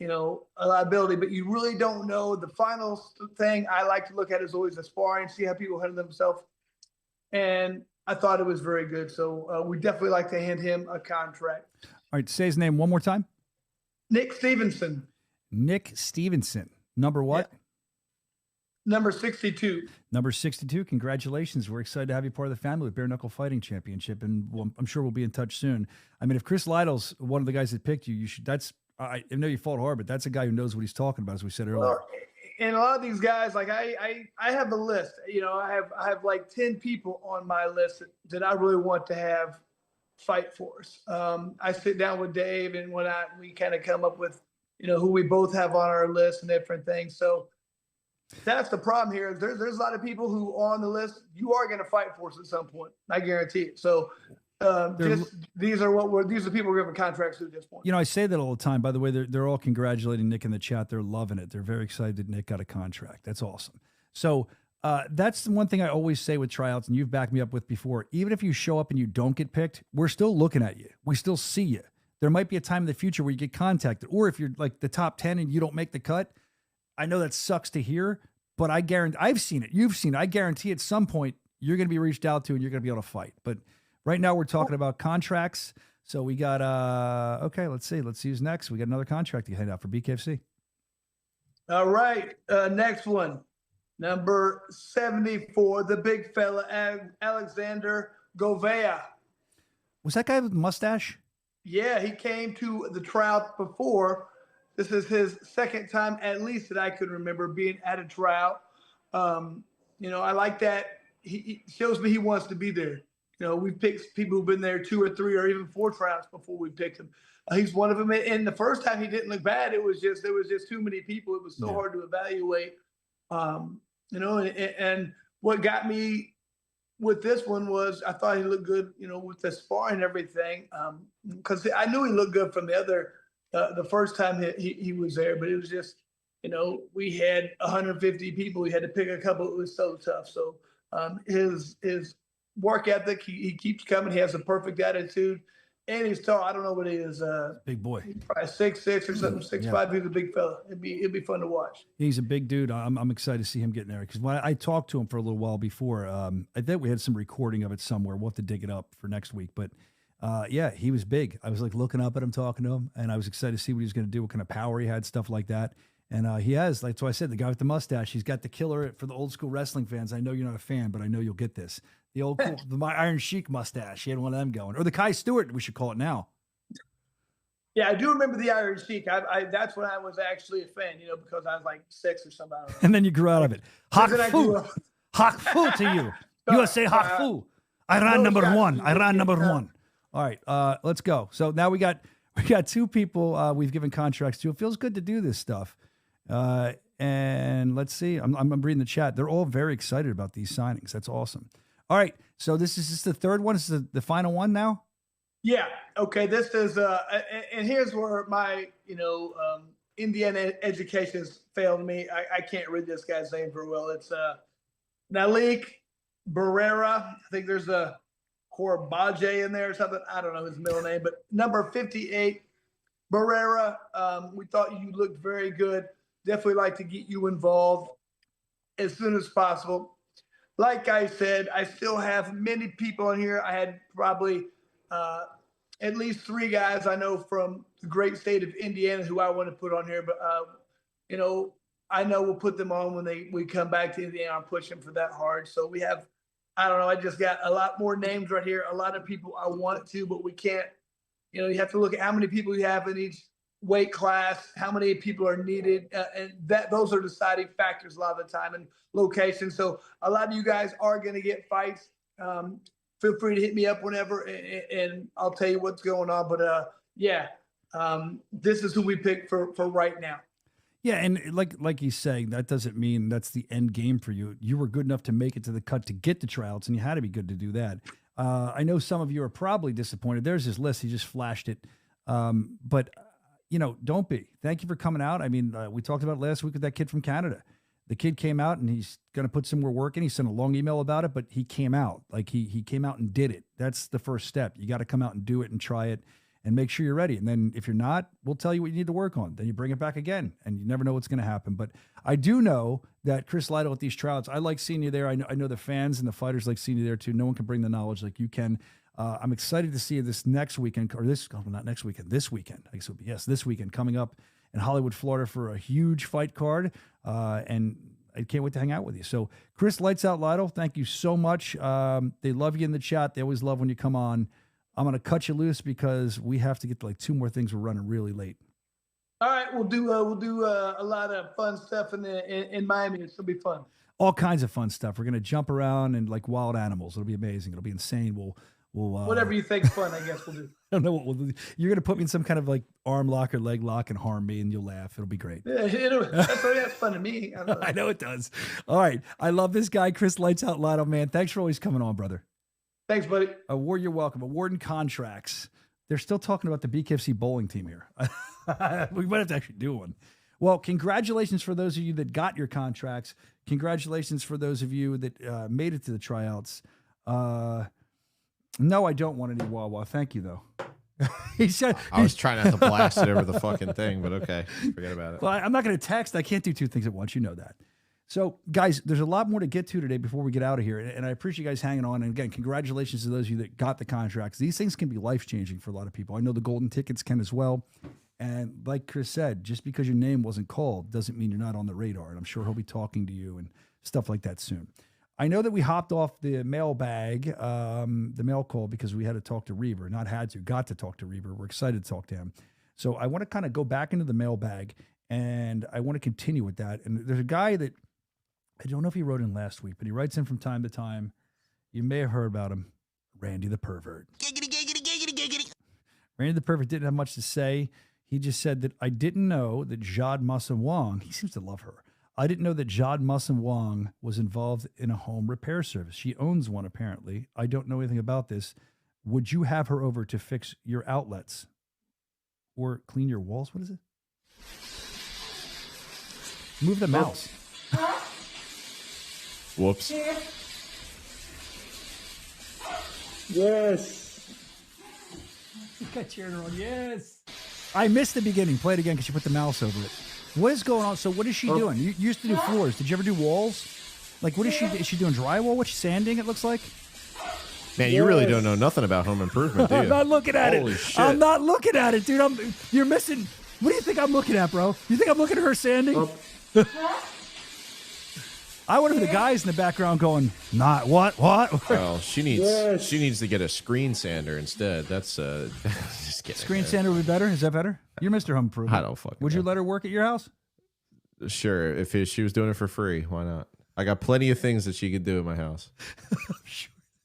a lot of ability, but you really don't know. The final thing I like to look at is always the sparring, see how people handle themselves. And I thought it was very good. So we definitely like to hand him a contract. All right, say his name one more time. Nick Stevenson. Nick Stevenson. Number what? Yeah. Number 62. Number 62. Congratulations. We're excited to have you part of the family with Bare Knuckle Fighting Championship, and I'm sure we'll be in touch soon. I mean, if Chris Lytle's one of the guys that picked you, you should. I know you fought hard, but that's a guy who knows what he's talking about, as we said earlier. Well, and a lot of these guys, like I have a list. I have like 10 people on my list that I really want to have fight for us. I sit down with Dave, and we kind of come up with who we both have on our list and different things. So that's the problem here. There's a lot of people who are on the list. You are going to fight for us at some point. I guarantee it. So these are people we're giving contracts to at this point. I say that all the time. By the way, they're all congratulating Nick in the chat. They're loving it. They're very excited that Nick got a contract. That's awesome. So that's the one thing I always say with tryouts, and you've backed me up with before. Even if you show up and you don't get picked, we're still looking at you. We still see you. There might be a time in the future where you get contacted, or if you're like the top 10 and you don't make the cut. I know that sucks to hear, but I guarantee I've seen it. You've seen it. I guarantee at some point you're going to be reached out to and you're going to be able to fight. But right now we're talking about contracts. So we got, okay, let's see who's next. We got another contract to hand out for BKFC. All right. Next one, number 74, the big fella, Alexander Govea. Was that guy with the mustache? Yeah, he came to the tryout before. This is his second time, at least, that I could remember being at a tryout. I like that. He shows me he wants to be there. We've picked people who've been there 2 or 3 or even 4 tryouts before we picked him. He's one of them. And the first time he didn't look bad. There was just too many people. It was so hard to evaluate. And what got me with this one was I thought he looked good, with the sparring and everything. Because I knew he looked good from the first time he was there, but it was just, we had 150 people. We had to pick a couple. It was so tough. So his work ethic, he keeps coming. He has a perfect attitude, and he's tall. I don't know what he is. Big boy. He's probably 6'6" or something, 6'5". He's a big fella. It'd be fun to watch. He's a big dude. I'm excited to see him getting there, because when I talked to him for a little while before, I think we had some recording of it somewhere. We'll have to dig it up for next week. But yeah, he was big. I was like looking up at him, talking to him, and I was excited to see what he was going to do, what kind of power he had, stuff like that. And he has, like, so I said, the guy with the mustache, he's got the killer for the old school wrestling fans. I know you're not a fan, but I know you'll get this. The old cool, the Iron Sheik mustache. He had one of them going. Or the Kai Stewart, we should call it now. Yeah, I do remember the Iron Sheik. That's when I was actually a fan, because I was like 6 or something. And then you grew out of it. Hak fu. Hak fu to you. USA hak fu. Iran number 1. Iran number 1. All right, let's go. So now we got 2 people we've given contracts to. It feels good to do this stuff. And let's see. I'm reading the chat. They're all very excited about these signings. That's awesome. All right. So this is just the third one. This is the final one now. Yeah. Okay. This is and here's where my Indiana education has failed me. I can't read this guy's name very well. It's Nalik Barrera. I think there's a Corbaje in there or something. I don't know his middle name, but number 58, Barrera. We thought you looked very good. Definitely like to get you involved as soon as possible. Like I said, I still have many people on here. I had probably at least 3 guys I know from the great state of Indiana who I want to put on here. But, I know we'll put them on when we come back to Indiana. I'm pushing for that hard. So we have, I don't know, I just got a lot more names right here. A lot of people I want to, but we can't. You have to look at how many people you have in each weight class, how many people are needed, and those are deciding factors a lot of the time, and location. So a lot of you guys are going to get fights. Feel free to hit me up whenever, and I'll tell you what's going on. But this is who we picked for right now. Yeah, and like he's saying, that doesn't mean that's the end game for you. You were good enough to make it to the cut to get the tryouts, and you had to be good to do that. I know some of you are probably disappointed. There's his list. He just flashed it. But don't be. Thank you for coming out. I mean, we talked about it last week with that kid from Canada. The kid came out and he's going to put some more work in. He sent a long email about it, but he came out. Like he came out and did it. That's the first step. You got to come out and do it and try it and make sure you're ready. And then if you're not, we'll tell you what you need to work on. Then you bring it back again, and you never know what's going to happen. But I do know that Chris Lytle at these tryouts, I like seeing you there. I know the fans and the fighters like seeing you there too. No one can bring the knowledge like you can. I'm excited to see you this next weekend, or not next weekend, this weekend. I guess it would be, yes, this weekend, coming up in Hollywood, Florida for a huge fight card. And I can't wait to hang out with you. So Chris Lights Out Lytle, thank you so much. They love you in the chat. They always love when you come on. I'm going to cut you loose because we have to get to like 2 more things. We're running really late. All right, we'll do a lot of fun stuff in Miami. It's gonna be fun. All kinds of fun stuff. We're going to jump around and like wild animals. It'll be amazing. It'll be insane. We'll whatever you think's fun, I guess we'll do. I don't know what we'll do. You're going to put me in some kind of like arm lock or leg lock and harm me, and you'll laugh. It'll be great. Yeah, that's fun to me. I know it does. All right. I love this guy, Chris Lights Out Lytle, man. Thanks for always coming on, brother. Thanks, buddy. Award, you're welcome. Award and contracts. They're still talking about the BKFC bowling team here. We might have to actually do one. Well, congratulations for those of you that got your contracts. Congratulations for those of you that made it to the tryouts. No, I don't want any Wawa. Thank you, though. He said I was trying not to blast it over the fucking thing, but okay. Forget about it. Well, I'm not going to text. I can't do 2 things at once. You know that. So, guys, there's a lot more to get to today before we get out of here. And I appreciate you guys hanging on. And again, congratulations to those of you that got the contracts. These things can be life-changing for a lot of people. I know the golden tickets can as well. And like Chris said, just because your name wasn't called doesn't mean you're not on the radar. And I'm sure he'll be talking to you and stuff like that soon. I know that we hopped off the mailbag, the mail call, because we had to talk to Reber. Not had to, got to talk to Reber. We're excited to talk to him. So I want to kind of go back into the mailbag, and I want to continue with that. And there's a guy that, I don't know if he wrote in last week, but he writes in from time to time. You may have heard about him, Randy the Pervert. Giggity, giggity, giggity, giggity. Randy the Pervert didn't have much to say. He just said that I didn't know that Jad Musson Wong, he seems to love her. I didn't know that Jad Musson Wong was involved in a home repair service. She owns one, apparently. I don't know anything about this. Would you have her over to fix your outlets or clean your walls? What is it? Move the mouse. Whoops. Yes. You got cheering on. Yes. I missed the beginning. Play it again because you put the mouse over it. What is going on? So what is she doing? You used to do floors. Did you ever do walls? Like, what is she? Is she doing drywall? What's she sanding? It looks like. Man, you really don't know nothing about home improvement, do you? I'm not looking at Holy it. shit. I'm not looking at it, dude. You're missing. What do you think I'm looking at, bro? You think I'm looking at her sanding? I wonder if the guys in the background going, not what? Well, she needs to get a screen sander instead. That's just kidding. Screen sander would be better. Is that better? You're Mr. Home Improvement. I don't fucking Would you let her work at your house? Sure, if she was doing it for free, why not? I got plenty of things that she could do in my house.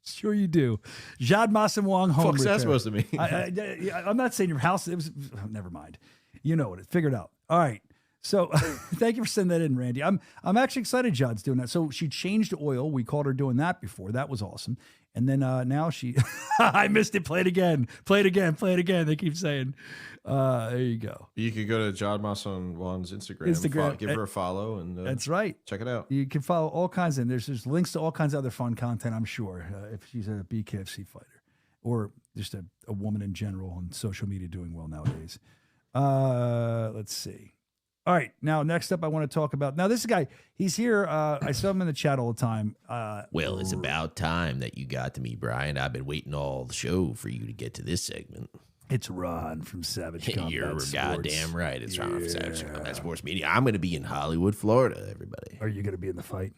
Sure you do. Jad Musson Wong home What's repair. that supposed to mean? I'm not saying your house. It was. Never mind. You know it. Figure it out. All right. So thank you for sending that in, Randy. I'm actually excited Jad's doing that. So she changed oil. We called her doing that before. That was awesome. And then now she, I missed it. Play it again. Play it again. Play it again. They keep saying, there you go. You could go to John Moss on Juan's Instagram. Give her a follow. And that's right. Check it out. You can follow all kinds of, there's links to all kinds of other fun content, I'm sure, if she's a BKFC fighter or just a woman in general on social media doing well nowadays. Let's see. All right. Now, next up, I want to talk about. Now, this guy, he's here. I saw him in the chat all the time. Well, it's about time that you got to me, Brian. I've been waiting all the show for you to get to this segment. It's Ron from Savage Combat You're Sports. goddamn right. It's Ron from Savage Combat Sports Media. I'm going to be in Hollywood, Florida, everybody. Are you going to be in the fight?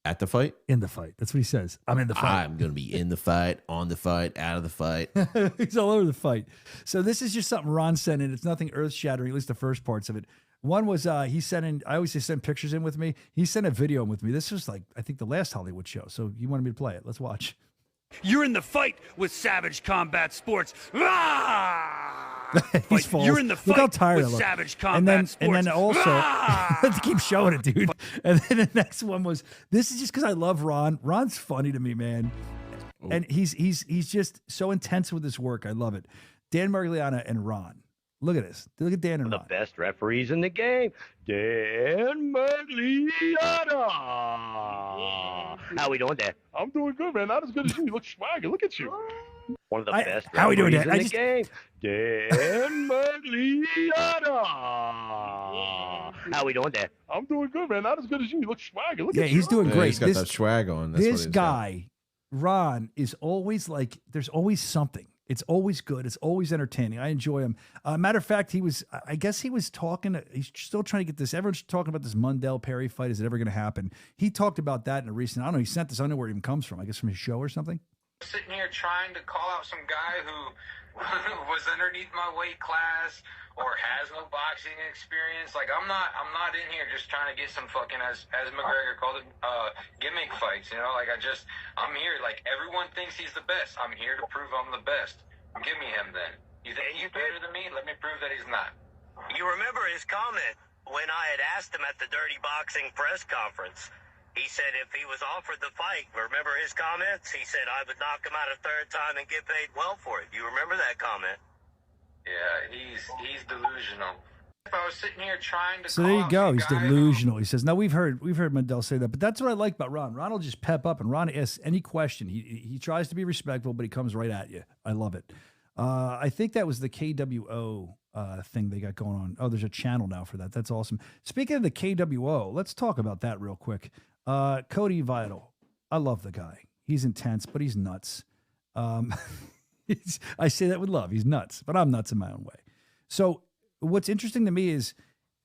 At the fight? In the fight. That's what he says. I'm in the fight. I'm going to be in the fight, on the fight, out of the fight. He's all over the fight. So this is just something Ron sent in. It's nothing earth-shattering, at least the first parts of it. One was he sent in, I always say send pictures in with me. He sent a video in with me. This was like, I think the last Hollywood show. So he wanted me to play it. Let's watch. You're in the fight with Savage Combat Sports. He's false. You're in the fight Look how tired with I look. Savage Combat Sports. And then also, let's keep showing it, dude. And then the next one was, this is just because I love Ron. Ron's funny to me, man. And he's just so intense with his work. I love it. Dan Margliana and Ron. Look at this. Look at Dan and Ron. The best referees in the game, Dan Margliana. How we doing, Dan? I'm doing good, man. Not as good as you. You look swaggy. Look at you. One of the best how we doing, referees Dan? in the game, Dan Margliana. How we doing, Dan? I'm doing good, man. Not as good as you. You look swaggy. Look at you. He's doing great. He's got that swag on. That's this guy, Ron, is always like, there's always something. It's always good. It's always entertaining. I enjoy him. Matter of fact, I guess he was talking, he's still trying to get this. Everyone's talking about this Mundell Perry fight. Is it ever going to happen? He talked about that in a recent, I don't know, he sent this, I don't know where it even comes from. I guess from his show or something. Sitting here trying to call out some guy who was underneath my weight class or has no boxing experience. Like I'm not in here just trying to get some fucking, as McGregor called it, gimmick fights, you know? Like I'm here, like everyone thinks he's the best. I'm here to prove I'm the best. Give me him then. You think he's better than me? Let me prove that he's not. You remember his comment when I had asked him at the Dirty Boxing press conference. He said if he was offered the fight, remember his comments? He said I would knock him out a third time and get paid well for it. You remember that comment? Yeah, he's delusional. If I was sitting here trying to So there you go. He's delusional. He says, no, we've heard Mundell say that, but that's what I like about Ron. Ron will just pep up, and Ron asks any question. He tries to be respectful, but he comes right at you. I love it. I think that was the KWO thing they got going on. Oh, there's a channel now for that. That's awesome. Speaking of the KWO, let's talk about that real quick. Cody Vital. I love the guy. He's intense, but he's nuts. I say that with love. He's nuts, but I'm nuts in my own way. So what's interesting to me is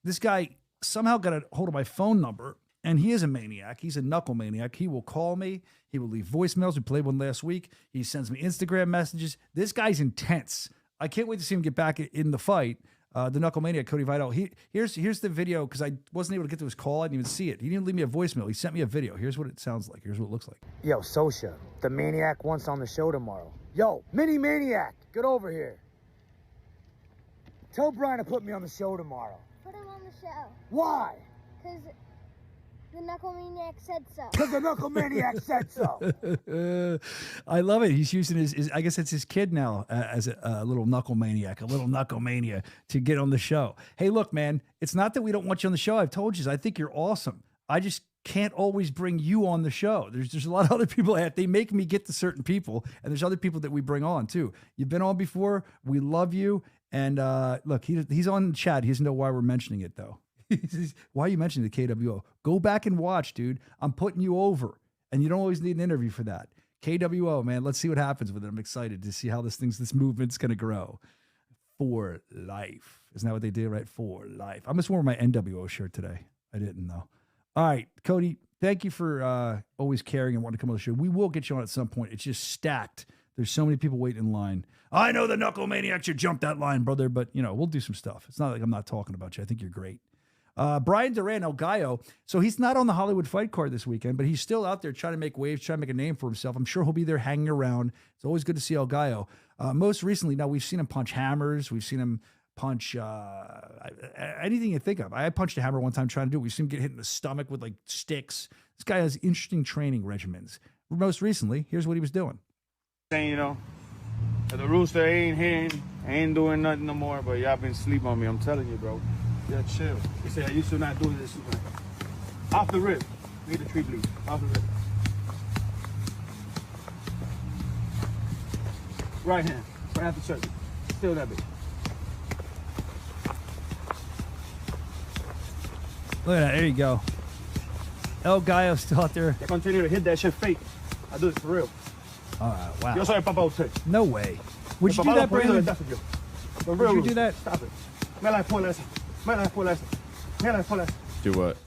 this guy somehow got a hold of my phone number, and he is a maniac. He's a knuckle maniac. He will call me. He will leave voicemails. We played one last week. He sends me Instagram messages. This guy's intense. I can't wait to see him get back in the fight. The knuckle maniac, Cody Vital. Here's the video, because I wasn't able to get to his call. I didn't even see it. He didn't leave me a voicemail. He sent me a video. Here's what it sounds like. Here's what it looks like. Yo, Soscia, the maniac wants on the show tomorrow. Yo, mini maniac, get over here. Tell Brian to put me on the show tomorrow. Put him on the show. Why? Because the Knuckle Maniac said so. Because the Knuckle Maniac said so. I love it. He's using his I guess it's his kid now as a little knuckle maniac, a little knuckle mania to get on the show. Hey, look, man, it's not that we don't want you on the show. I've told you, I think you're awesome. I just can't always bring you on the show. There's a lot of other people that they make me get to certain people, and there's other people that we bring on too. You've been on before. We love you. And look, he's on the chat. He doesn't know why we're mentioning it though. Why are you mentioning the KWO? Go back and watch, dude. I'm putting you over, and you don't always need an interview for that. KWO, man. Let's see what happens with it. I'm excited to see how this movement's going to grow. For life. Isn't that what they do, right? For life. I just wore my NWO shirt today. I didn't though. All right, Cody, thank you for always caring and wanting to come on the show. We will get you on at some point. It's just stacked. There's so many people waiting in line. I know the Knuckle Maniac should jump that line, brother, but, we'll do some stuff. It's not like I'm not talking about you. I think you're great. Brian Duran, El Gallo. So he's not on the Hollywood fight card this weekend, but he's still out there trying to make waves, trying to make a name for himself. I'm sure he'll be there hanging around. It's always good to see El Gallo. Most recently, now we've seen him punch hammers. We've seen him punch anything you think of. I punched a hammer one time trying to do it. We've seen him get hit in the stomach with like sticks. This guy has interesting training regimens. most recently, here's what he was doing. Saying, you know, the rooster ain't doing nothing no more, but y'all been sleep on me. I'm telling you, bro. Yeah, chill. He said, you should not do this. Off the rip. Need the tree bleed. Off the rip. Right hand. Right after surgery. Still that bitch. Look at that. There you go. El Gallo's still out there. I continue to hit that shit fake. I do it for real. Wow. Yo soy el papá usted. No way. Would you do that, Brandon? Would you do that? Stop it. Me la escuela esa. Me la escuela esa. Me la escuela esa. Do what?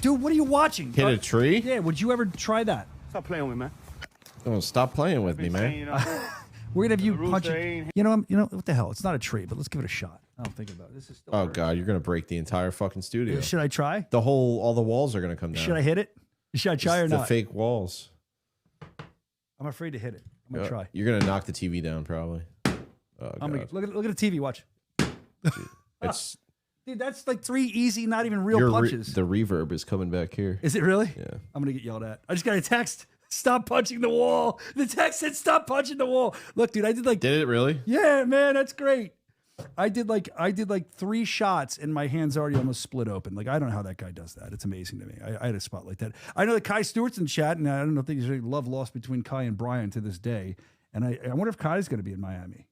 Dude, what are you watching? Hit a tree? Yeah, would you ever try that? Stop playing with me, man. Oh, stop playing with me, man. We're gonna have you punch it. You know what the hell? It's not a tree, but let's give it a shot. I don't think about it. This is still Oh God, you're gonna break the entire fucking studio. Should I try? All the walls are gonna come down. Should I hit it? Should I try or The not? fake walls. I'm afraid to hit it. I'm gonna try. You're gonna knock the TV down, probably. Oh, I'm gonna look at the TV. Watch. It's Dude, that's like 3 easy, not even real punches. The reverb is coming back here. Is it really? Yeah. I'm gonna get yelled at. I just got a text. Stop punching the wall. The text said stop punching the wall. Look, dude, I did like. Did it really? Yeah, man, that's great. I did like 3 shots and my hands already almost split open. Like, I don't know how that guy does that. It's amazing to me. I had a spot like that. I know that Kai Stewart's in chat, and I don't know if there's any love lost between Kai and Brian to this day. And I wonder if Kai's going to be in Miami.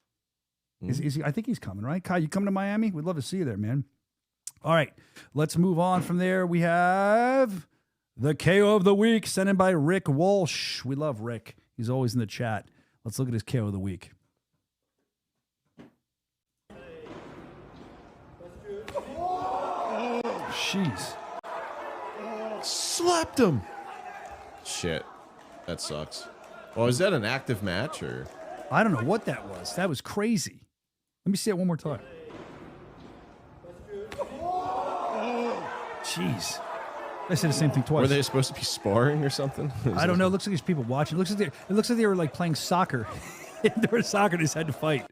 Is he, I think he's coming, right? Kai, you coming to Miami? We'd love to see you there, man. All right, let's move on from there. We have the KO of the week sent in by Rick Walsh. We love Rick. He's always in the chat. Let's look at his KO of the week. Jeez. Slapped him. Shit. That sucks. Well, is that an active match or? I don't know what that was. That was crazy. Let me see it one more time. Jeez. I said the same thing twice. Were they supposed to be sparring or something? I don't know. It looks like there's people watching. It looks like they were like playing soccer. They were soccer. They just had to fight.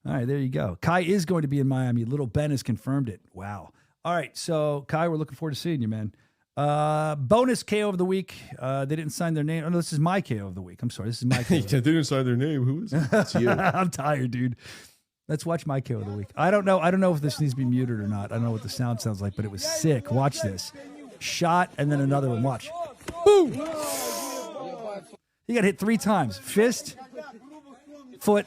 All right, there you go. Kai is going to be in Miami. Little Ben has confirmed it. Wow. All right, so Kai, we're looking forward to seeing you, man. Bonus KO of the week. They didn't sign their name. Oh, no, this is my KO of the week. I'm sorry. This is my KO. They didn't sign their name. Who is it? It's you. I'm tired, dude. Let's watch my KO of the week. I don't know if this needs to be muted or not. I don't know what the sound sounds like, but it was sick. Watch this. Shot and then another one. Watch. Boom. He got hit 3 times. Fist, foot,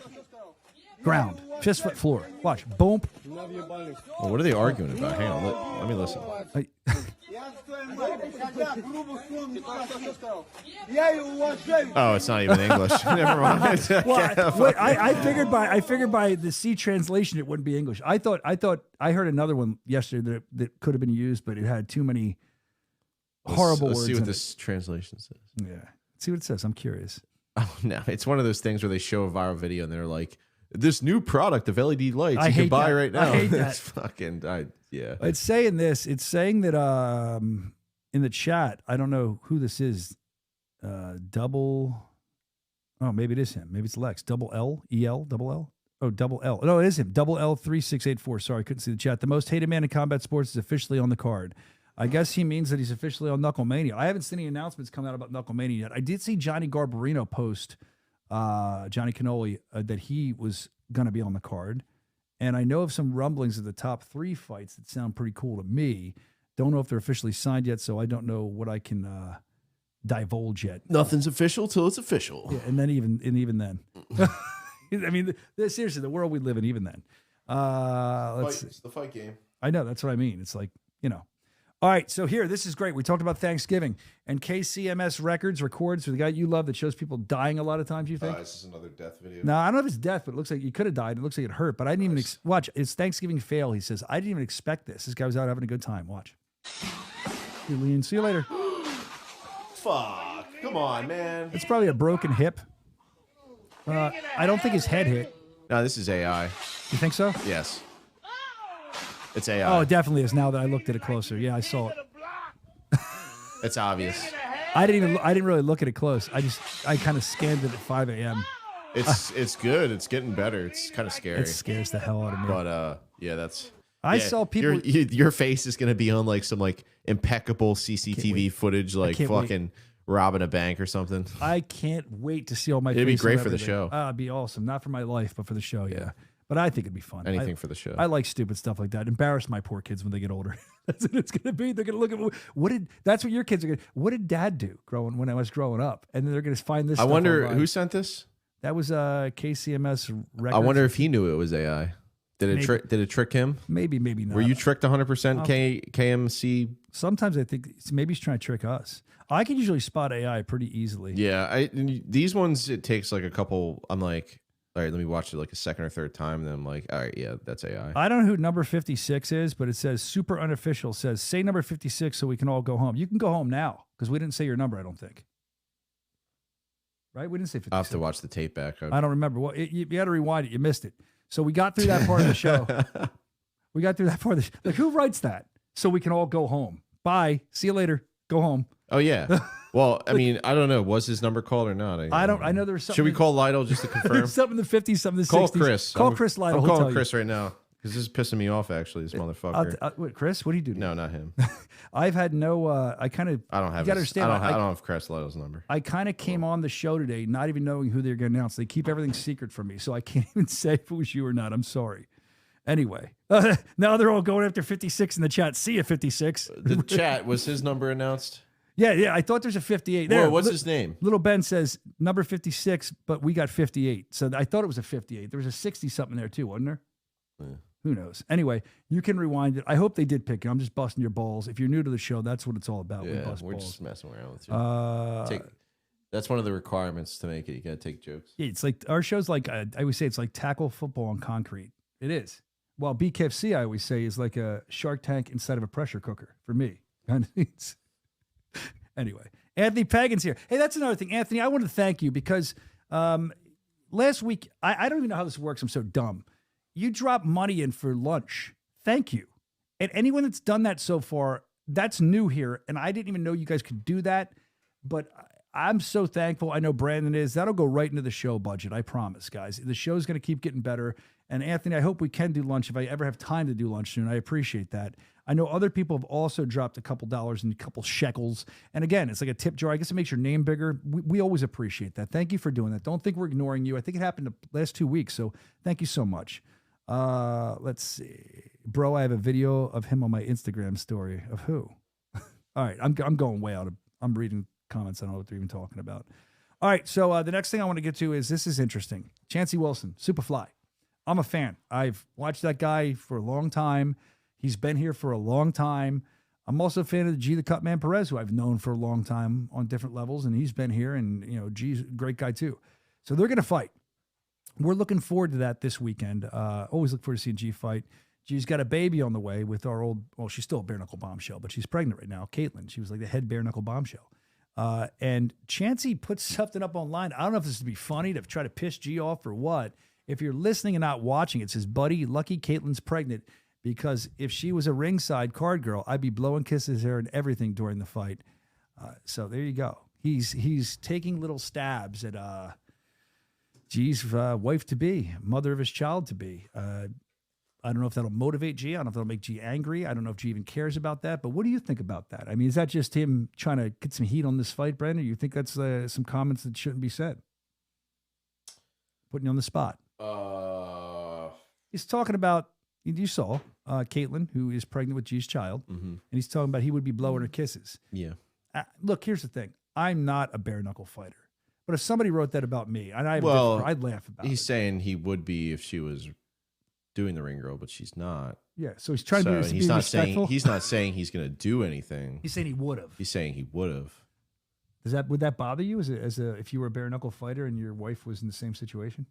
ground. Fist, foot, floor. Watch. Boom. Well, what are they arguing about? Hang on. Let me listen. Oh, it's not even English. Never mind. Well, I figured by the C translation it wouldn't be English. I thought I heard another one yesterday that could have been used, but it had too many horrible words. Let's see what this translation says. Yeah, see what it says. I'm curious. Oh no, it's one of those things where they show a viral video and they're like, "This new product of LED lights you can buy right now." I hate that. It's fucking, yeah. It's saying this. It's saying that in the chat. I don't know who this is. Double. Oh, maybe it is him. Maybe it's Lex. Double L, EL, double L. Oh, double L. No, it is him. Double L 3684. Sorry, couldn't see the chat. The most hated man in combat sports is officially on the card. I guess he means that he's officially on Knuckle Mania. I haven't seen any announcements come out about Knuckle Mania yet. I did see Johnny Garbarino post, Johnny Cannoli, that he was going to be on the card. And I know of some rumblings of the top 3 fights that sound pretty cool to me. Don't know if they're officially signed yet, so I don't know what I can divulge yet. Nothing's official till it's official. Yeah, and even then. I mean, seriously, the world we live in, even then. It's the fight game. I know, that's what I mean. It's like, you know. All right, so here, this is great. We talked about Thanksgiving, and KCMS Records records for the guy you love that shows people dying a lot of times, you think? This is another death video. No, I don't know if it's death, but it looks like he could have died. It looks like it hurt, but I didn't even watch. It's Thanksgiving fail, he says. I didn't even expect this. This guy was out having a good time. Watch. Lean. See you later. Fuck. Come on, man. It's probably a broken hip. I don't think his head hit. No, this is AI. You think so? Yes. It's AI. Oh, it definitely is. Now that I looked at it closer, yeah, I saw it. It's obvious. I didn't really look at it close. I kind of scanned it at 5 a.m. It's good. It's getting better. It's kind of scary. It scares the hell out of me. But yeah, that's. I saw people. Your face is gonna be on like some like impeccable CCTV footage, like fucking robbing a bank or something. I can't wait to see all my. It'd be face on great for the everything. show. It'd be awesome. Not for my life, but for the show. Yeah. But I think it'd be fun. Anything for the show. I like stupid stuff like that. Embarrass my poor kids when they get older. That's what it's going to be. They're going to look at that's what your kids are going to. What did Dad do when I was growing up? And then they're going to find this. I stuff wonder online. Who sent this. That was KCMS Records. I wonder if he knew it was AI. Did it trick him? Maybe not. Were you tricked 100% KMC? Sometimes I think maybe he's trying to trick us. I can usually spot AI pretty easily. Yeah, these ones it takes like a couple. I'm like, all right, let me watch it like a second or third time. And then I'm like, all right, yeah, that's AI. I don't know who number 56 is, but it says super unofficial. Says say number 56 so we can all go home. You can go home now because we didn't say your number. I don't think. Right? We didn't say 56. I'll have to watch the tape back. I don't remember. Well, you got to rewind it. You missed it. So we got through that part of the show. We got through that part of the show. Like, who writes that? So we can all go home. Bye. See you later. Go home. Oh, yeah. Well, I mean, I don't know. Was his number called or not? I know there's something. Should we call Lytle just to confirm? There's something in the 50s, something in the 60s. Call Chris. Call Chris Lytle. I'm He'll calling tell Chris you. right now because this is pissing me off, actually, this motherfucker. Wait, Chris, what do you do? No, not him. I've had no, I don't have you gotta understand, I don't have Chris Lytle's number. I kind of came on the show today not even knowing who they're going to announce. They keep everything secret from me, so I can't even say if it was you or not. I'm sorry. Anyway, now they're all going after 56 in the chat. See you, 56. The chat, was his number announced? Yeah. I thought there's a 58. Whoa, what's his name? Little Ben says number 56, but we got 58. So I thought it was a 58. There was a 60-something there too, wasn't there? Yeah. Who knows? Anyway, you can rewind it. I hope they did pick you. I'm just busting your balls. If you're new to the show, that's what it's all about. Yeah, we're just messing around with you. That's one of the requirements to make it. You got to take jokes. Yeah, it's like our show's like, I always say it's like tackle football on concrete. It is. Well, BKFC, I always say, is like a Shark Tank inside of a pressure cooker for me. Anyway, Anthony Pagan's here. Hey, that's another thing. Anthony, I want to thank you because last week, I don't even know how this works. I'm so dumb. You dropped money in for lunch. Thank you. And anyone that's done that so far, that's new here. And I didn't even know you guys could do that. But I'm so thankful. I know Brandon is. That'll go right into the show budget. I promise, guys. The show's going to keep getting better. And Anthony, I hope we can do lunch if I ever have time to do lunch soon. I appreciate that. I know other people have also dropped a couple dollars and a couple shekels. And again, it's like a tip jar. I guess it makes your name bigger. We always appreciate that. Thank you for doing that. Don't think we're ignoring you. I think it happened the last 2 weeks. So thank you so much. Let's see. Bro, I have a video of him on my Instagram story. Of who? All right, I'm going way out. I'm reading comments. I don't know what they're even talking about. All right, so the next thing I want to get to is this is interesting. Chancey Wilson, Superfly. I'm a fan. I've watched that guy for a long time. He's been here for a long time. I'm also a fan of G the Cutman Perez, who I've known for a long time on different levels, and he's been here, and G's a great guy too. So they're going to fight. We're looking forward to that this weekend. Always look forward to seeing G fight. G's got a baby on the way with our old, well, she's still a bare knuckle bombshell, but she's pregnant right now. Caitlin, she was like the head bare knuckle bombshell. And Chancey put something up online. I don't know if this is to be funny, to try to piss G off or what. If you're listening and not watching, it says, buddy, lucky Caitlin's pregnant because if she was a ringside card girl, I'd be blowing kisses her and everything during the fight. So there you go. He's taking little stabs at G's wife to be, mother of his child to be. I don't know if that'll motivate G. I don't know if that'll make G angry. I don't know if G even cares about that. But what do you think about that? I mean, is that just him trying to get some heat on this fight, Brandon? You think that's some comments that shouldn't be said? Putting you on the spot. He's talking about, you saw Caitlin, who is pregnant with G's child, and he's talking about he would be blowing her kisses. Yeah. Look, here's the thing. I'm not a bare knuckle fighter. But if somebody wrote that about me, and I'd laugh about it. He's saying he would be if she was doing the ring girl, but she's not. Yeah, so he's trying to be respectful. He's not saying he's going to do anything. He's saying he would have. He's saying he would have. Would that bother you if you were a bare knuckle fighter and your wife was in the same situation?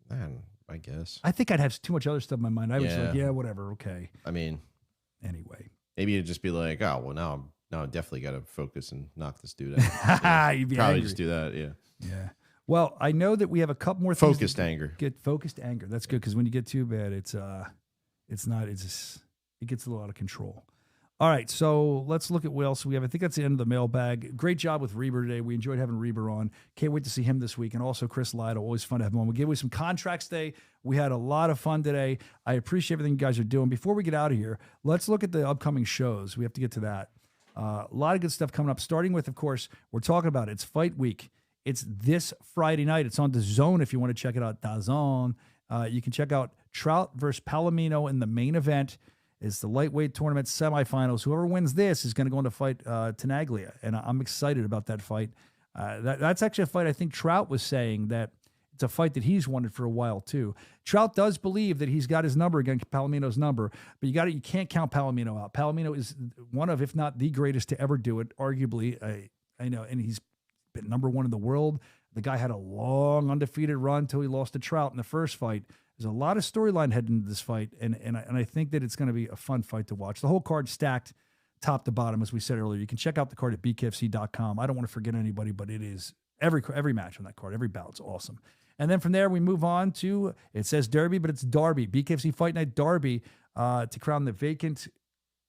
Man, I guess. I think I'd have too much other stuff in my mind. I was like, yeah, whatever, okay. I mean, anyway, maybe it'd just be like, oh well, now I definitely got to focus and knock this dude out. You'd be probably angry. Just do that, yeah. Yeah. Well, I know that we have a couple more things. Focused anger. Get focused anger. That's good because when you get too bad, it gets a little out of control. All right, so let's look at what else we have. I think that's the end of the mailbag. Great job with Reber today. We enjoyed having Reber on. Can't wait to see him this week. And also Chris Lytle. Always fun to have him on. We gave away some contracts today. We had a lot of fun today. I appreciate everything you guys are doing. Before we get out of here, let's look at the upcoming shows. We have to get to that. A lot of good stuff coming up, starting with, of course, we're talking about it. It's fight week. It's this Friday night. It's on DAZN if you want to check it out, DAZN. You can check out Trout versus Palomino in the main event. It's the lightweight tournament semifinals. Whoever wins this is going to go on to fight Tenaglia, and I'm excited about that fight. That's actually a fight I think Trout was saying that it's a fight that he's wanted for a while too. Trout does believe that he's got his number against Palomino's number, but you can't count Palomino out. Palomino is one of, if not the greatest to ever do it, arguably. I know, and he's been number one in the world. The guy had a long undefeated run until he lost to Trout in the first fight. There's a lot of storyline heading into this fight, and I think that it's going to be a fun fight to watch. The whole card's stacked top to bottom, as we said earlier. You can check out the card at BKFC.com. I don't want to forget anybody, but it is every match on that card, every bout's awesome. And then from there, we move on to, it says Derby, but it's Derby. BKFC Fight Night Derby to crown the vacant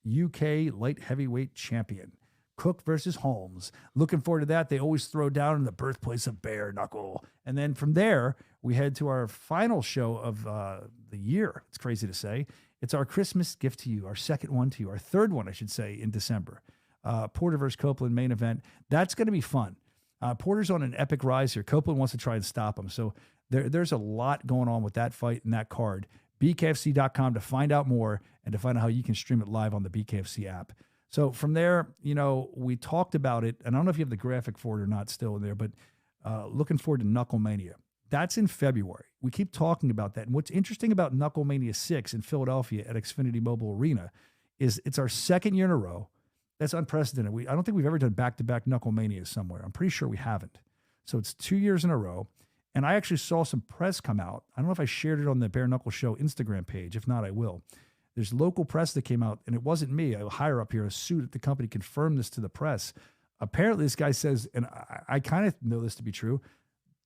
UK light heavyweight champion. Cook versus Holmes. Looking forward to that. They always throw down in the birthplace of Bare Knuckle. And then from there, we head to our final show of the year. It's crazy to say. It's our Christmas gift to you, our second one to you, our third one, I should say, in December. Porter versus Copeland main event. That's going to be fun. Porter's on an epic rise here. Copeland wants to try and stop him. So there's a lot going on with that fight and that card. BKFC.com to find out more and to find out how you can stream it live on the BKFC app. So from there, we talked about it, and I don't know if you have the graphic for it or not still in there, but looking forward to Knuckle Mania. That's in February. We keep talking about that. And what's interesting about Knuckle Mania 6 in Philadelphia at Xfinity Mobile Arena is it's our second year in a row. That's unprecedented. I don't think we've ever done back-to-back Knuckle Manias somewhere. I'm pretty sure we haven't. So it's 2 years in a row. And I actually saw some press come out. I don't know if I shared it on the Bare Knuckle Show Instagram page. If not, I will. There's local press that came out, and it wasn't me. A higher up here, a suit at the company, confirmed this to the press. Apparently, this guy says, and I kind of know this to be true,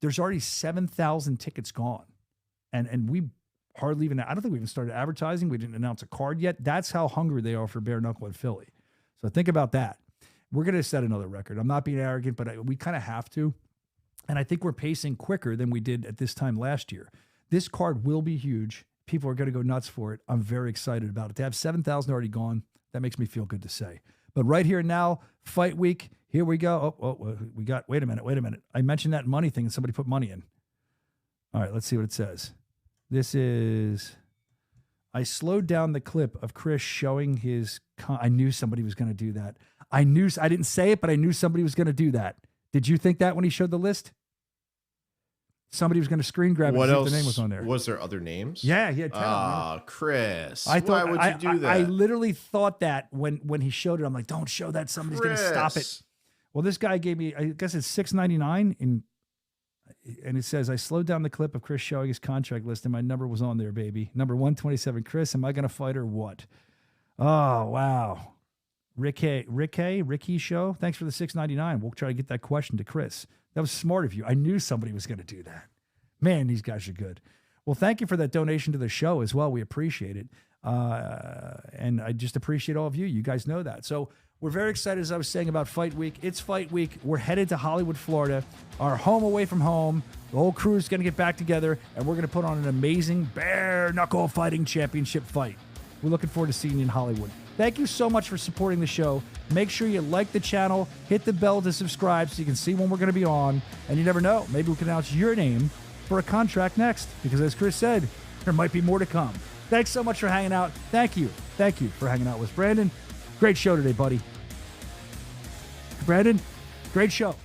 there's already 7,000 tickets gone. And we hardly even, I don't think we even started advertising. We didn't announce a card yet. That's how hungry they are for Bare Knuckle in Philly. So think about that. We're going to set another record. I'm not being arrogant, but we kind of have to. And I think we're pacing quicker than we did at this time last year. This card will be huge. People are going to go nuts for it. I'm very excited about it. To have 7,000 already gone, that makes me feel good to say. But right here now, fight week, here we go. Wait a minute. I mentioned that money thing and somebody put money in. All right, let's see what it says. This is, I slowed down the clip of Chris showing his, I knew somebody was going to do that. I didn't say it, but I knew somebody was going to do that. Did you think that when he showed the list? Somebody was going to screen grab it. What else? The name was on there. Was there other names? Yeah. Chris. Why would you do that? I literally thought that when he showed it. I'm like, don't show that. Somebody's going to stop it. Well, this guy gave me, I guess it's $6.99, and it says, I slowed down the clip of Chris showing his contract list, and my number was on there, baby. Number 127. Chris, am I going to fight or what? Oh, wow. Ricky show. Thanks for the $6.99. We'll try to get that question to Chris. That was smart of you. I knew somebody was going to do that. Man, these guys are good. Well, thank you for that donation to the show as well. We appreciate it. And I just appreciate all of you. You guys know that. So we're very excited, as I was saying, about Fight Week. It's Fight Week. We're headed to Hollywood, Florida, our home away from home. The whole crew is going to get back together, and we're going to put on an amazing bare knuckle fighting championship fight. We're looking forward to seeing you in Hollywood. Thank you so much for supporting the show. Make sure you like the channel, hit the bell to subscribe so you can see when we're going to be on. And you never know, maybe we can announce your name for a contract next, because as Chris said, there might be more to come. Thanks so much for hanging out. Thank you for hanging out with Brandon. Great show today, buddy. Brandon, great show.